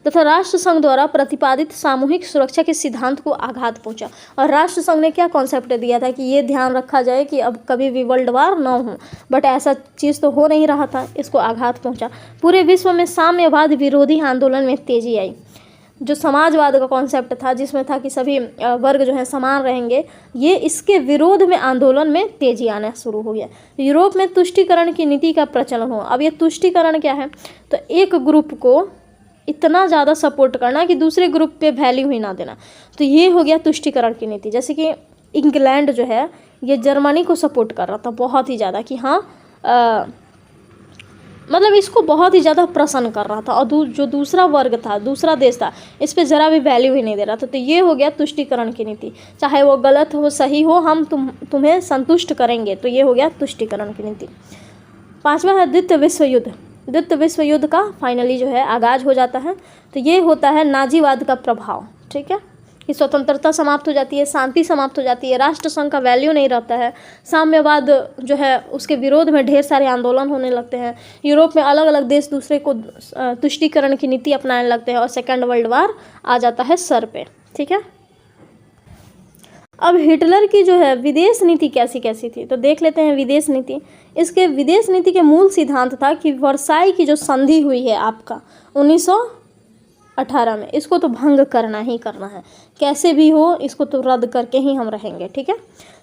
तथा राष्ट्र संघ द्वारा प्रतिपादित सामूहिक सुरक्षा के सिद्धांत को आघात पहुंचा। और राष्ट्र संघ ने क्या कॉन्सेप्ट दिया था कि ये ध्यान रखा जाए कि अब कभी भी वर्ल्ड वार न हो, बट ऐसा चीज़ तो हो नहीं रहा था, इसको आघात पहुंचा। पूरे विश्व में साम्यवाद विरोधी आंदोलन में तेजी आई। जो समाजवाद का कॉन्सेप्ट था जिसमें था कि सभी वर्ग जो है समान रहेंगे, ये इसके विरोध में आंदोलन में तेजी आना शुरू हो गया। यूरोप में तुष्टीकरण की नीति का प्रचलन हुआ। अब ये तुष्टीकरण क्या है, तो एक ग्रुप को इतना ज़्यादा सपोर्ट करना कि दूसरे ग्रुप पे वैल्यू ही ना देना, तो ये हो गया तुष्टीकरण की नीति। जैसे कि इंग्लैंड जो है ये जर्मनी को सपोर्ट कर रहा था बहुत ही ज़्यादा कि हाँ मतलब इसको बहुत ही ज़्यादा प्रसन्न कर रहा था, और जो दूसरा वर्ग था, दूसरा देश था, इस पर ज़रा भी वैल्यू ही नहीं दे रहा था। तो ये हो गया तुष्टीकरण की नीति। चाहे वो गलत हो सही हो, हम तुम्हें संतुष्ट करेंगे, तो ये हो गया तुष्टीकरण की नीति। पांचवा है द्वितीय विश्व युद्ध। द्वितीय विश्व युद्ध का फाइनली जो है आगाज हो जाता है। तो ये होता है नाजीवाद का प्रभाव, ठीक है, कि स्वतंत्रता समाप्त हो जाती है, शांति समाप्त हो जाती है, राष्ट्र संघ का वैल्यू नहीं रहता है, साम्यवाद जो है उसके विरोध में ढेर सारे आंदोलन होने लगते हैं, यूरोप में अलग अलग देश दूसरे को तुष्टीकरण की नीति अपनाने लगते हैं और सेकेंड वर्ल्ड वार आ जाता है सर पे, ठीक है। अब हिटलर की जो है विदेश नीति कैसी कैसी थी, तो देख लेते हैं विदेश नीति। इसके विदेश नीति के मूल सिद्धांत था कि वर्साई की जो संधि हुई है आपका 1918 में, इसको तो भंग करना ही करना है, कैसे भी हो इसको तो रद्द करके ही हम रहेंगे, ठीक है।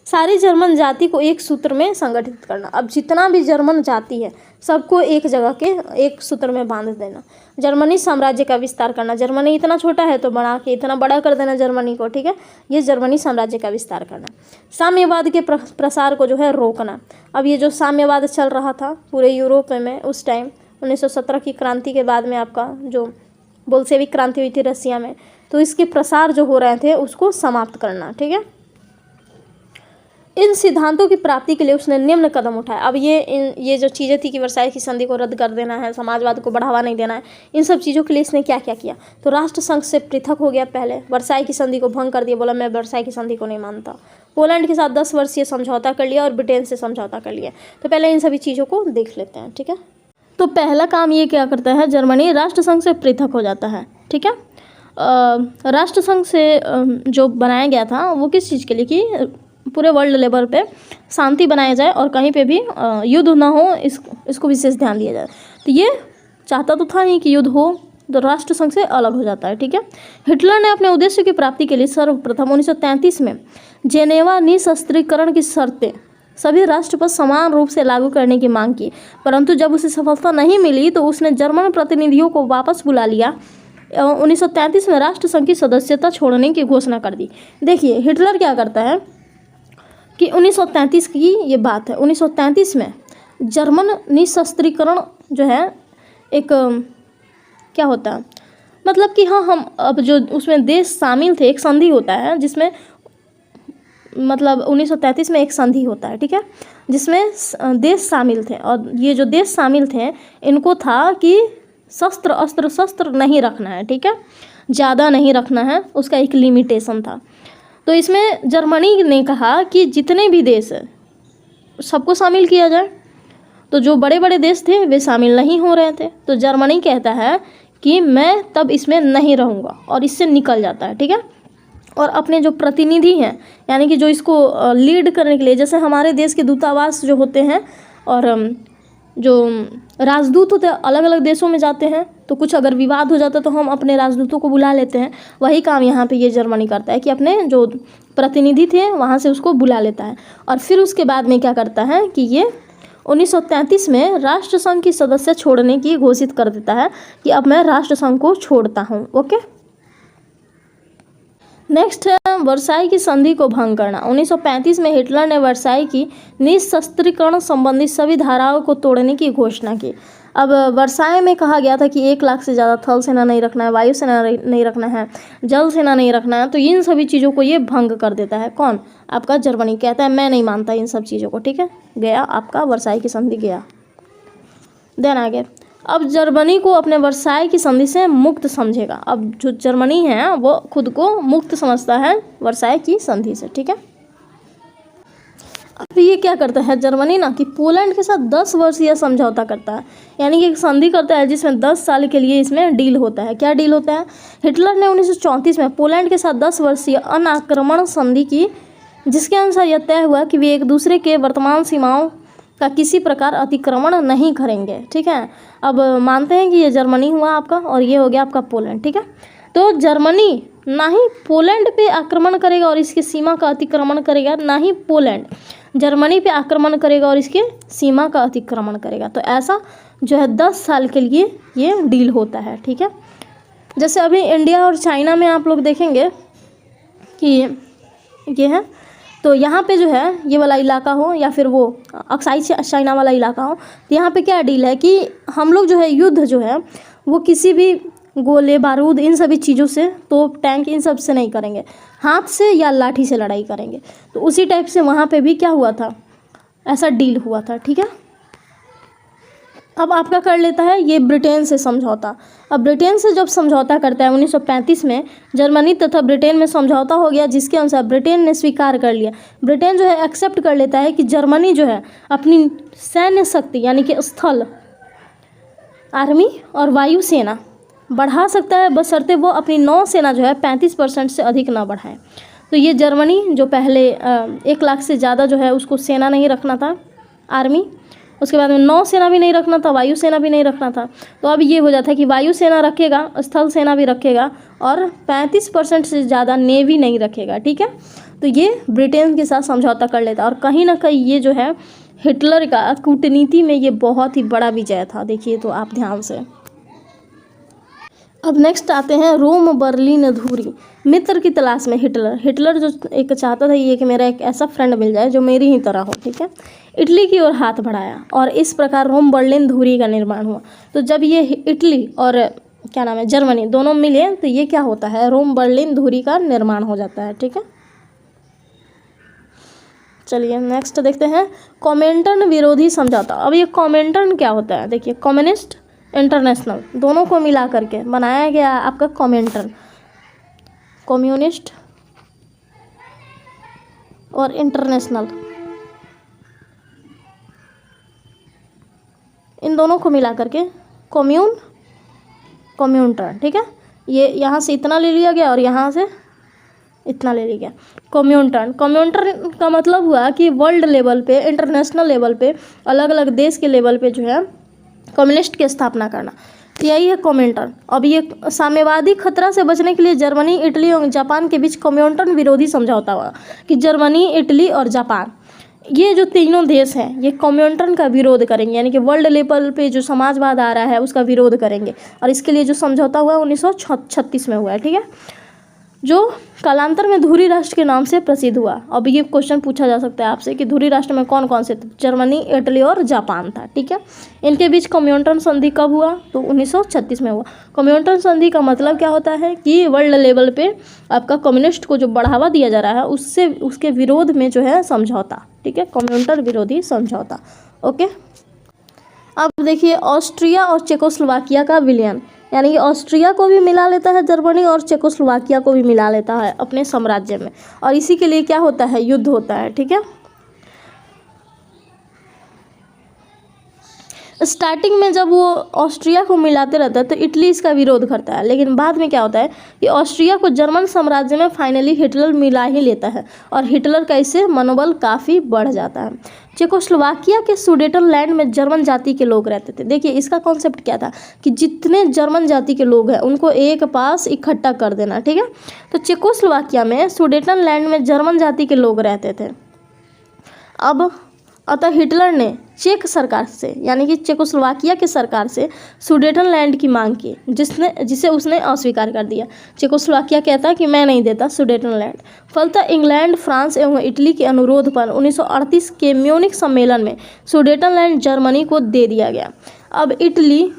सारी जर्मन जाति को एक सूत्र में संगठित करना। अब जितना भी जर्मन जाति है सबको एक जगह के एक सूत्र में बांध देना। जर्मनी साम्राज्य का विस्तार करना। जर्मनी इतना छोटा है तो बना के इतना बड़ा कर देना जर्मनी को, ठीक है। ये जर्मनी साम्राज्य का विस्तार करना। साम्यवाद के प्रसार को जो है रोकना। अब ये जो साम्यवाद चल रहा था पूरे यूरोप में उस टाइम 1917 की क्रांति के बाद में, आपका जो बोल्शेविक क्रांति हुई थी रसिया में, तो इसके प्रसार जो हो रहे थे उसको समाप्त करना, ठीक है। इन सिद्धांतों की प्राप्ति के लिए उसने निम्न कदम उठाए। अब ये जो चीज़ें थी कि वर्साई की संधि को रद्द कर देना है, समाजवाद को बढ़ावा नहीं देना है, इन सब चीज़ों के लिए इसने क्या क्या किया, तो राष्ट्र संघ से पृथक हो गया। पहले वर्साई की संधि को भंग कर दिया, बोला मैं वर्साई की संधि को नहीं मानता। पोलैंड के साथ 10 वर्षीय समझौता कर लिया और ब्रिटेन से समझौता कर लिया। तो पहले इन सभी चीज़ों को देख लेते हैं, ठीक है। तो पहला काम ये क्या करता है, जर्मनी राष्ट्र संघ से पृथक हो जाता है, ठीक है। राष्ट्र संघ से जो बनाया गया था वो किस चीज़ के लिए, कि पूरे वर्ल्ड लेवल पे शांति बनाया जाए और कहीं पे भी युद्ध ना हो, इसको विशेष ध्यान दिया जाए। तो ये चाहता तो था ही कि युद्ध हो, तो राष्ट्र संघ से अलग हो जाता है, ठीक है। हिटलर ने अपने उद्देश्य की प्राप्ति के लिए सर्वप्रथम 1933 में जेनेवा निशस्त्रीकरण की शर्तें सभी राष्ट्र पर समान रूप से लागू करने की मांग की, परंतु जब उसे सफलता नहीं मिली तो उसने जर्मन प्रतिनिधियों को वापस बुला लिया। 1933 में राष्ट्र संघ की सदस्यता छोड़ने की घोषणा कर दी। देखिए हिटलर क्या करता है कि 1933 की ये बात है, 1933 में जर्मन निशस्त्रीकरण जो है एक क्या होता है, मतलब कि हाँ हम अब जो उसमें देश शामिल थे, एक संधि होता है जिसमें मतलब 1933 में एक संधि होता है, ठीक है, जिसमें देश शामिल थे। और ये जो देश शामिल थे इनको था कि शस्त्र नहीं रखना है, ठीक है, ज़्यादा नहीं रखना है, उसका एक लिमिटेशन था। तो इसमें जर्मनी ने कहा कि जितने भी देश है सबको शामिल किया जाए। तो जो बड़े बड़े देश थे वे शामिल नहीं हो रहे थे, तो जर्मनी कहता है कि मैं तब इसमें नहीं रहूँगा और इससे निकल जाता है, ठीक है। और अपने जो प्रतिनिधि हैं, यानी कि जो इसको लीड करने के लिए, जैसे हमारे देश के दूतावास जो होते हैं और जो राजदूत होते हैं अलग अलग देशों में जाते हैं, तो कुछ अगर विवाद हो जाता है तो हम अपने राजदूतों को बुला लेते हैं। वही काम यहाँ पे ये जर्मनी करता है कि अपने जो प्रतिनिधि थे वहाँ से उसको बुला लेता है और फिर उसके बाद में क्या करता है कि ये 1933 में राष्ट्रसंघ की सदस्य छोड़ने की घोषित कर देता है कि अब मैं राष्ट्रसंघ को छोड़ता हूँ। ओके, नेक्स्ट है वर्साई की संधि को भंग करना। 1935 में हिटलर ने वर्साई की निशस्त्रीकरण संबंधी सभी धाराओं को तोड़ने की घोषणा की। अब वर्साई में कहा गया था कि 1 लाख से ज़्यादा थल सेना नहीं रखना है, वायु सेना नहीं रखना है, जल सेना नहीं रखना है। तो इन सभी चीज़ों को ये भंग कर देता है। कौन? आपका जर्मनी। कहता है मैं नहीं मानता इन सब चीज़ों को। ठीक है, गया आपका वर्साई की संधि गया। देन आगे, अब जर्मनी को अपने वर्साई की संधि से मुक्त समझेगा। अब जो जर्मनी है वो खुद को मुक्त समझता है वर्साई की संधि से। ठीक है, अब ये क्या करता है जर्मनी ना कि पोलैंड के साथ 10 वर्षीय समझौता करता है, यानी कि एक संधि करता है जिसमें 10 साल के लिए इसमें डील होता है। क्या डील होता है? हिटलर ने 1934 में पोलैंड के साथ 10 वर्षीय अनाक्रमण संधि की, जिसके अनुसार यह तय हुआ कि वे एक दूसरे के वर्तमान सीमाओं का किसी प्रकार अतिक्रमण नहीं करेंगे। ठीक है, अब मानते हैं कि ये जर्मनी हुआ आपका और ये हो गया आपका पोलैंड। ठीक है, तो जर्मनी ना ही पोलैंड पे आक्रमण करेगा और इसकी सीमा का अतिक्रमण करेगा, ना ही पोलैंड जर्मनी पे आक्रमण करेगा और इसके सीमा का अतिक्रमण करेगा। तो ऐसा जो है 10 साल के लिए ये डील होता है। ठीक है, जैसे अभी इंडिया और चाइना में आप लोग देखेंगे कि ये है, तो यहाँ पे जो है ये वाला इलाका हो या फिर वो अक्साई चाइना वाला इलाका हो, तो यहाँ पे क्या डील है कि हम लोग जो है युद्ध जो है वो किसी भी गोले बारूद इन सभी चीज़ों से, तोप टैंक इन सब से नहीं करेंगे, हाथ से या लाठी से लड़ाई करेंगे। तो उसी टाइप से वहाँ पे भी क्या हुआ था, ऐसा डील हुआ था। ठीक है, अब आपका कर लेता है ये ब्रिटेन से समझौता। अब ब्रिटेन से जब समझौता करता है 1935 में, जर्मनी तथा ब्रिटेन में समझौता हो गया, जिसके अनुसार ब्रिटेन ने स्वीकार कर लिया, ब्रिटेन जो है एक्सेप्ट कर लेता है कि जर्मनी जो है अपनी सैन्य शक्ति यानी कि स्थल आर्मी और वायु सेना बढ़ा सकता है, बशर्ते वो अपनी नौसेना जो है 35% से अधिक ना बढ़ाए। तो ये जर्मनी जो पहले 1 लाख से ज़्यादा जो है उसको सेना नहीं रखना था आर्मी, उसके बाद में नौसेना भी नहीं रखना था, वायु सेना भी नहीं रखना था। तो अब ये हो जाता है कि वायु सेना रखेगा, स्थल सेना भी रखेगा और 35% से ज़्यादा नेवी नहीं रखेगा। ठीक है, तो ये ब्रिटेन के साथ समझौता कर लेता और कहीं ना कहीं ये जो है हिटलर का कूटनीति में ये बहुत ही बड़ा विजय था। देखिए तो आप ध्यान से। अब नेक्स्ट आते हैं रोम बर्लिन धूरी। मित्र की तलाश में हिटलर जो एक चाहता था ये कि मेरा एक ऐसा फ्रेंड मिल जाए जो मेरी ही तरह हो। ठीक है, इटली की ओर हाथ बढ़ाया और इस प्रकार रोम बर्लिन धुरी का निर्माण हुआ। तो जब ये इटली और क्या नाम है जर्मनी दोनों मिले तो ये क्या होता है, रोम बर्लिन धुरी का निर्माण हो जाता है। ठीक है, चलिए नेक्स्ट देखते हैं कॉमेंटन विरोधी समझौता। अब ये कॉमेंटन क्या होता है, देखिए कम्युनिस्ट इंटरनेशनल दोनों को मिला करके बनाया गया आपका कॉमेंटन, कम्युनिस्ट और इंटरनेशनल, इन दोनों को मिला करके कम्यूनटन। ठीक है, ये यहाँ से इतना ले लिया गया और यहाँ से इतना ले लिया गया। कम्यूनटन का मतलब हुआ कि वर्ल्ड लेवल पे, इंटरनेशनल लेवल पे, अलग अलग देश के लेवल पे जो है कम्युनिस्ट की स्थापना करना, यही है कम्यूनटन। अब ये साम्यवादी खतरा से बचने के लिए जर्मनी, इटली और जापान के बीच कम्यूनटन विरोधी समझौता हुआ कि जर्मनी, इटली और जापान ये जो तीनों देश हैं ये कम्यूनटन का विरोध करेंगे, यानी कि वर्ल्ड लेवल पे जो समाजवाद आ रहा है उसका विरोध करेंगे। और इसके लिए जो समझौता हुआ है 1936 में हुआ है। ठीक है, जो कालांतर में धुरी राष्ट्र के नाम से प्रसिद्ध हुआ। अब ये क्वेश्चन पूछा जा सकता है आपसे कि धुरी राष्ट्र में कौन कौन से थे, जर्मनी, इटली और जापान था। ठीक है, इनके बीच कम्यूनटन संधि कब हुआ, तो 1936 में हुआ। कम्यूनटन संधि का मतलब क्या होता है कि वर्ल्ड लेवल पे आपका कम्युनिस्ट को जो बढ़ावा दिया जा रहा है उससे, उसके विरोध में जो है समझौता। ठीक है, कम्यूनटन विरोधी समझौता। ओके, अब देखिए ऑस्ट्रिया और चेकोस्लोवाकिया का विलयन, यानी कि ऑस्ट्रिया को भी मिला लेता है जर्मनी और चेकोस्लोवाकिया को भी मिला लेता है अपने साम्राज्य में, और इसी के लिए क्या होता है, युद्ध होता है। ठीक है, स्टार्टिंग में जब वो ऑस्ट्रिया को मिलाते रहता है तो इटली इसका विरोध करता है, लेकिन बाद में क्या होता है कि ऑस्ट्रिया को जर्मन साम्राज्य में फाइनली हिटलर मिला ही लेता है और हिटलर का इससे मनोबल काफ़ी बढ़ जाता है। चेकोस्लोवाकिया के सुडेटनलैंड में जर्मन जाति के लोग रहते थे। देखिए इसका कॉन्सेप्ट क्या था कि जितने जर्मन जाति के लोग हैं उनको एक पास इकट्ठा कर देना। ठीक है, तो चेकोस्लोवाकिया में सुडेटनलैंड में जर्मन जाति के लोग रहते थे। अब अतः हिटलर ने चेक सरकार से यानी कि चेकोस्लोवाकिया की सरकार से सुडेटनलैंड की मांग की, जिसे उसने अस्वीकार कर दिया। चेकोस्लोवाकिया कहता है कि मैं नहीं देता सुडेटनलैंड। फलतः इंग्लैंड, फ्रांस एवं इटली के अनुरोध पर 1938 के म्यूनिख सम्मेलन में सुडेटनलैंड जर्मनी को दे दिया गया। अब इटली,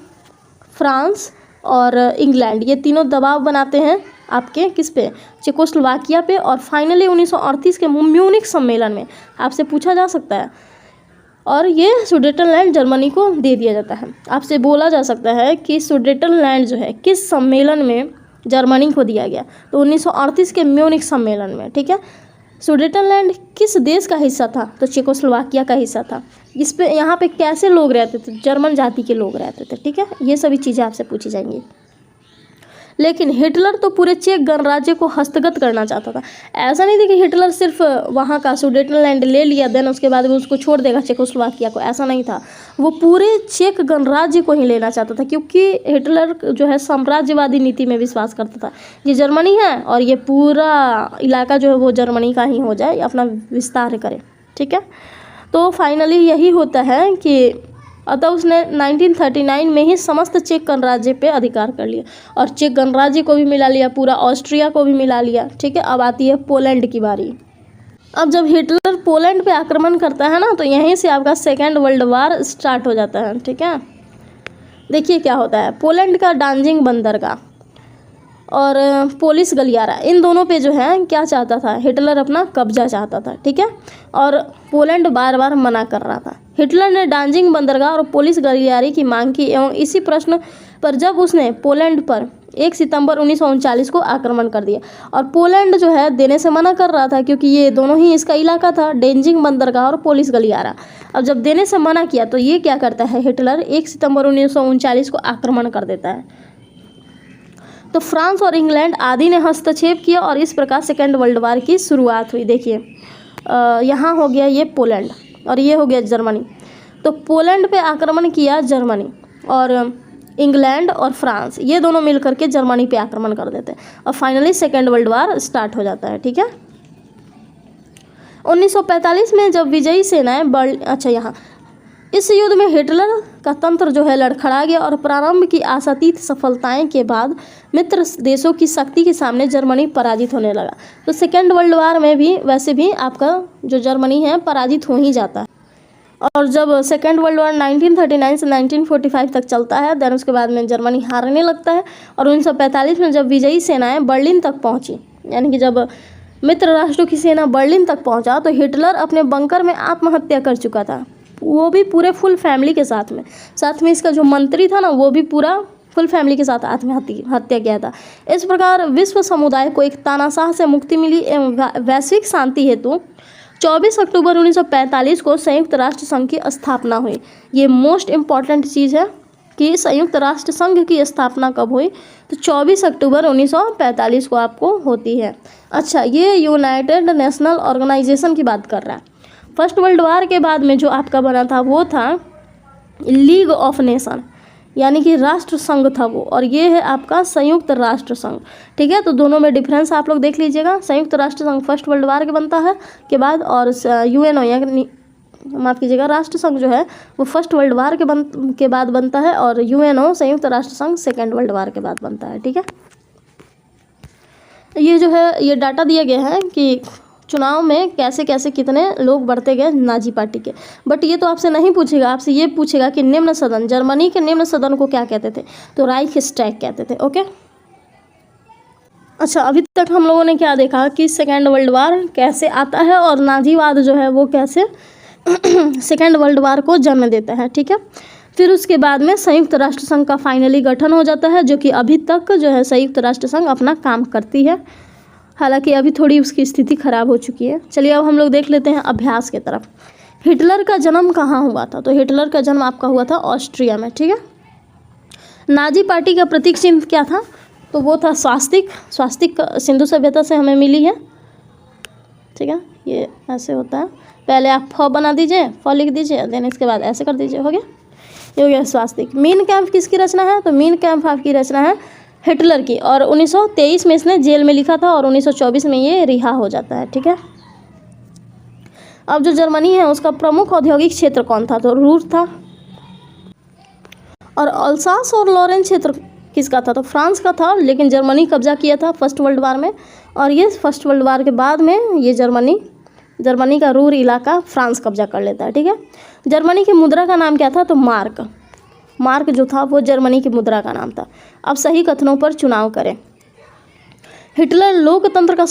फ्रांस और इंग्लैंड ये तीनों दबाव बनाते हैं आपके किस पे, चेकोस्लोवाकिया पे, और फाइनली 1938 के म्यूनिख सम्मेलन में आपसे पूछा जा सकता है और ये सुडेटनलैंड जर्मनी को दे दिया जाता है। आपसे बोला जा सकता है कि सुडेटनलैंड जो है किस सम्मेलन में जर्मनी को दिया गया, तो 1938 के म्यूनिख सम्मेलन में। ठीक है, सुडेटनलैंड किस देश का हिस्सा था, तो चेकोस्लोवाकिया का हिस्सा था। इस पे यहाँ पे कैसे लोग रहते थे, जर्मन जाति के लोग रहते थे। ठीक है, ये सभी चीज़ें आपसे पूछी जाएंगी। लेकिन हिटलर तो पूरे चेक गणराज्य को हस्तगत करना चाहता था। ऐसा नहीं था कि हिटलर सिर्फ वहाँ का सुडेटनलैंड ले लिया देन उसके बाद वो उसको छोड़ देगा चेकोस्लोवाकिया को, ऐसा नहीं था। वो पूरे चेक गणराज्य को ही लेना चाहता था, क्योंकि हिटलर जो है साम्राज्यवादी नीति में विश्वास करता था। ये जर्मनी है और ये पूरा इलाका जो है वो जर्मनी का ही हो जाए, अपना विस्तार करे। ठीक है, तो फाइनली यही होता है कि अतः उसने 1939 में ही समस्त चेक गणराज्य पे अधिकार कर लिया और चेक गणराज्य को भी मिला लिया, पूरा ऑस्ट्रिया को भी मिला लिया। ठीक है, अब आती है पोलैंड की बारी। अब जब हिटलर पोलैंड पे आक्रमण करता है ना, तो यहीं से आपका सेकेंड वर्ल्ड वार स्टार्ट हो जाता है। ठीक है, देखिए क्या होता है। पोलैंड का डांजिंग बंदरगाह और पोलिस गलियारा, इन दोनों पे जो है क्या चाहता था, हिटलर अपना कब्जा चाहता था। ठीक है, और पोलैंड बार बार मना कर रहा था। हिटलर ने डांजिंग बंदरगाह और पोलिस गलियारे की मांग की एवं इसी प्रश्न पर जब उसने पोलैंड पर 1 सितंबर 1939 को आक्रमण कर दिया, और पोलैंड जो है देने से मना कर रहा था क्योंकि ये दोनों ही इसका इलाका था, डांजिंग बंदरगाह और पोलिस गलियारा। अब जब देने से मना किया तो ये क्या करता है, हिटलर 1 सितंबर 1939 को आक्रमण कर देता है। तो फ्रांस और इंग्लैंड आदि ने हस्तक्षेप किया और इस प्रकार सेकेंड वर्ल्ड वार की शुरुआत हुई। देखिए यहाँ हो गया ये पोलैंड और ये हो गया जर्मनी। तो पोलैंड पे आक्रमण किया जर्मनी, और इंग्लैंड और फ्रांस ये दोनों मिलकर के जर्मनी पे आक्रमण कर देते हैं और finally second world war start हो जाता है। ठीक है, 1945 में जब विजयी सेनाएं यहाँ इस युद्ध में हिटलर का तंत्र जो है लड़खड़ा गया और प्रारंभ की आशातीत सफलताएं के बाद मित्र देशों की शक्ति के सामने जर्मनी पराजित होने लगा। तो सेकेंड वर्ल्ड वार में भी वैसे भी आपका जो जर्मनी है पराजित हो ही जाता है। और जब सेकेंड वर्ल्ड वार 1939 से 1945 तक चलता है, देन उसके बाद में जर्मनी हारने लगता है और 1945 में जब विजयी सेनाएं बर्लिन तक पहुंची, यानी कि जब मित्र राष्ट्रों की सेना बर्लिन तक पहुंचा, तो हिटलर अपने बंकर में आत्महत्या कर चुका था, वो भी पूरे फुल फैमिली के साथ में इसका जो मंत्री था ना, वो भी पूरा फुल फैमिली के साथ आत्महत्या किया था। इस प्रकार विश्व समुदाय को एक तानाशाह से मुक्ति मिली एवं वैश्विक शांति हेतु 24 अक्टूबर 1945 को संयुक्त राष्ट्र संघ की स्थापना हुई। ये मोस्ट इम्पॉर्टेंट चीज़ है कि संयुक्त राष्ट्र संघ की स्थापना कब हुई, तो 24 अक्टूबर 1945 को आपको होती है। अच्छा, ये यूनाइटेड नेशनल ऑर्गेनाइजेशन की बात कर रहा है। फर्स्ट वर्ल्ड वार के बाद में जो आपका बना था वो था लीग ऑफ नेशन, यानी कि राष्ट्र संघ था वो, और ये है आपका संयुक्त राष्ट्र संघ। ठीक है, तो दोनों में डिफरेंस आप लोग देख लीजिएगा। संयुक्त राष्ट्र संघ फर्स्ट वर्ल्ड वार के बनता है के बाद, और यूएनओ यानी माफ़ कीजिएगा राष्ट्र संघ जो है वो फर्स्ट वर्ल्ड वार के बाद बनता है, और यूएनओ संयुक्त राष्ट्र संघ सेकेंड वर्ल्ड वार के बाद बनता है। ठीक है, ये जो है ये डाटा दिया गया है कि चुनाव में कैसे कैसे कितने लोग बढ़ते गए नाजी पार्टी के। बट ये तो आपसे नहीं पूछेगा, आपसे ये पूछेगा कि निम्न सदन, जर्मनी के निम्न सदन को क्या कहते थे, तो राइखस्टैग कहते थे। ओके, अच्छा, अभी तक हम लोगों ने क्या देखा कि सेकेंड वर्ल्ड वार कैसे आता है और नाजीवाद जो है वो कैसे सेकेंड वर्ल्ड वार को जन्म देता है। ठीक है, फिर उसके बाद में संयुक्त राष्ट्र संघ का फाइनली गठन हो जाता है, जो कि अभी तक जो है संयुक्त राष्ट्र संघ अपना काम करती है, हालांकि अभी थोड़ी उसकी स्थिति खराब हो चुकी है। चलिए अब हम लोग देख लेते हैं अभ्यास के तरफ। हिटलर का जन्म कहाँ हुआ था, तो हिटलर का जन्म आपका हुआ था ऑस्ट्रिया में। ठीक है, नाजी पार्टी का प्रतीक चिन्ह क्या था, तो वो था स्वास्तिक सिंधु सभ्यता से हमें मिली है। ठीक है, ये ऐसे होता है, पहले आप फ बना दीजिए, फ लिख दीजिए, देन इसके बाद ऐसे कर दीजिए, हो गया, ये हो गया स्वास्तिक। मीन कैंप किसकी रचना है, तो मीन कैंप आपकी रचना है हिटलर की, और 1923 में इसने जेल में लिखा था और 1924 में ये रिहा हो जाता है। ठीक है, अब जो जर्मनी है उसका प्रमुख औद्योगिक क्षेत्र कौन था, तो रूर था। और अल्सास और लॉरेन क्षेत्र किसका था, तो फ्रांस का था, लेकिन जर्मनी कब्जा किया था फर्स्ट वर्ल्ड वार में। और ये फर्स्ट वर्ल्ड वार के बाद में ये जर्मनी का रूर इलाका फ्रांस कब्जा कर लेता है, ठीक है। जर्मनी की मुद्रा का नाम क्या था, तो मार्क जो था वो जर्मनी की मुद्रा का नाम था। अब सही कथनों पर चुनाव करें। हिटलर लोकतंत्र का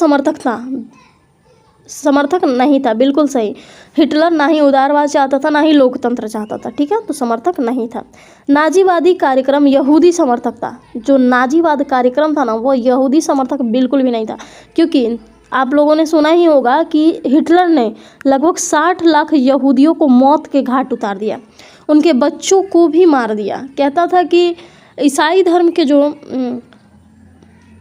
समर्थक नहीं था, बिल्कुल सही। हिटलर ना ही उदारवाद चाहता था, ना ही लोकतंत्र चाहता था, ठीक है, तो समर्थक नहीं था। नाजीवादी कार्यक्रम यहूदी समर्थक था। जो नाजीवाद कार्यक्रम था ना, वो यहूदी समर्थक बिल्कुल भी नहीं था, क्योंकि आप लोगों ने सुना ही होगा कि हिटलर ने लगभग 60 लाख यहूदियों को मौत के घाट उतार दिया, उनके बच्चों को भी मार दिया। कहता था कि ईसाई धर्म के जो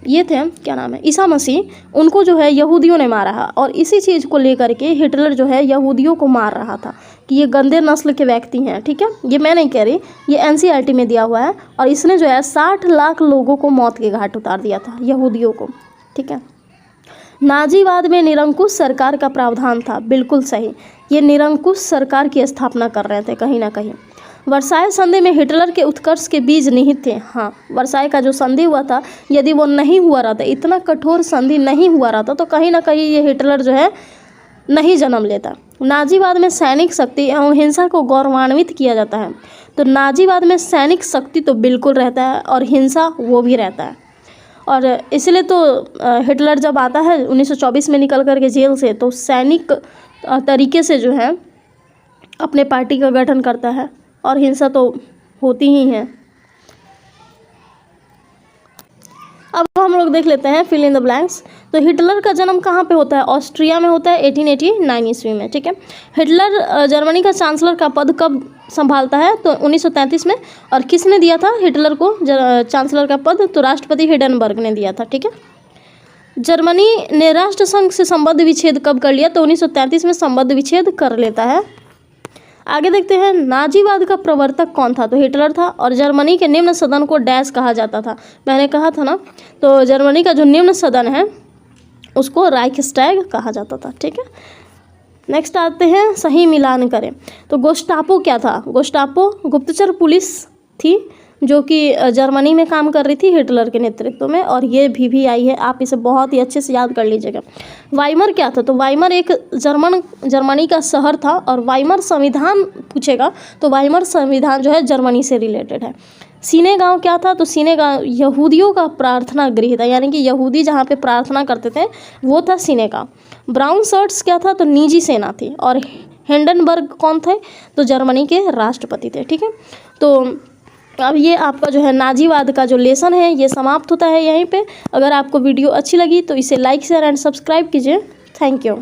ये थे, क्या नाम है, ईसा मसीह, उनको जो है यहूदियों ने मारा है। और इसी चीज़ को लेकर के हिटलर जो है यहूदियों को मार रहा था कि ये गंदे नस्ल के व्यक्ति हैं, ठीक है। ये मैं नहीं कह रही, ये एनसीईआरटी में दिया हुआ है। और इसने जो है 60 लाख लोगों को मौत के घाट उतार दिया था, यहूदियों को, ठीक है। नाजीवाद में निरंकुश सरकार का प्रावधान था, बिल्कुल सही। ये निरंकुश सरकार की स्थापना कर रहे थे कहीं ना कहीं। वर्साय संधि में हिटलर के उत्कर्ष के बीज निहित थे। हाँ, वर्साय का जो संधि हुआ था, यदि वो नहीं हुआ रहता, इतना कठोर संधि नहीं हुआ रहता, तो कहीं ना कहीं ये हिटलर जो है नहीं जन्म लेता। नाजीवाद में सैनिक शक्ति एवं हिंसा को गौरवान्वित किया जाता है। तो नाजीवाद में सैनिक शक्ति तो बिल्कुल रहता है और हिंसा वो भी रहता है। और इसलिए तो हिटलर जब आता है 1924 में निकल कर के जेल से, तो सैनिक तरीके से जो है अपने पार्टी का गठन करता है, और हिंसा तो होती ही है। अब हम लोग देख लेते हैं फिल इन द ब्लैंक्स। तो हिटलर का जन्म कहाँ पे होता है, ऑस्ट्रिया में होता है 1889 ईस्वी में, ठीक है। हिटलर जर्मनी का चांसलर का पद कब संभालता है, तो 1933 में। और किसने दिया था हिटलर को चांसलर का पद, तो राष्ट्रपति हिडेनबर्ग ने दिया था, ठीक है। जर्मनी ने राष्ट्रसंघ से संबंध विच्छेद कब कर लिया, तो 1933 में संबंध विच्छेद कर लेता है। आगे देखते हैं, नाजीवाद का प्रवर्तक कौन था, तो हिटलर था। और जर्मनी के निम्न सदन को डैश कहा जाता था, मैंने कहा था ना, तो जर्मनी का जो निम्न सदन है उसको राइक्सटैग कहा जाता था, ठीक है। नेक्स्ट आते हैं, सही मिलान करें। तो गेस्टापो क्या था, गेस्टापो गुप्तचर पुलिस थी जो कि जर्मनी में काम कर रही थी हिटलर के नेतृत्व में, और ये भी आई है, आप इसे बहुत ही अच्छे से याद कर लीजिएगा। वाइमर क्या था, तो वाइमर एक जर्मनी का शहर था। और वाइमर संविधान पूछेगा तो वाइमर संविधान जो है जर्मनी से रिलेटेड है। सीने गांव क्या था, तो सीने गांव यहूदियों का प्रार्थना गृह था, यानी कि यहूदी जहाँ पे प्रार्थना करते थे वो था सीने गांव। ब्राउन शर्ट्स क्या था, तो निजी सेना थी। और हिंडनबर्ग कौन थे, तो जर्मनी के राष्ट्रपति थे, ठीक है। तो अब ये आपका जो है नाजीवाद का जो लेसन है ये समाप्त होता है यहीं पे। अगर आपको वीडियो अच्छी लगी तो इसे लाइक शेयर एंड सब्सक्राइब कीजिए। Thank you.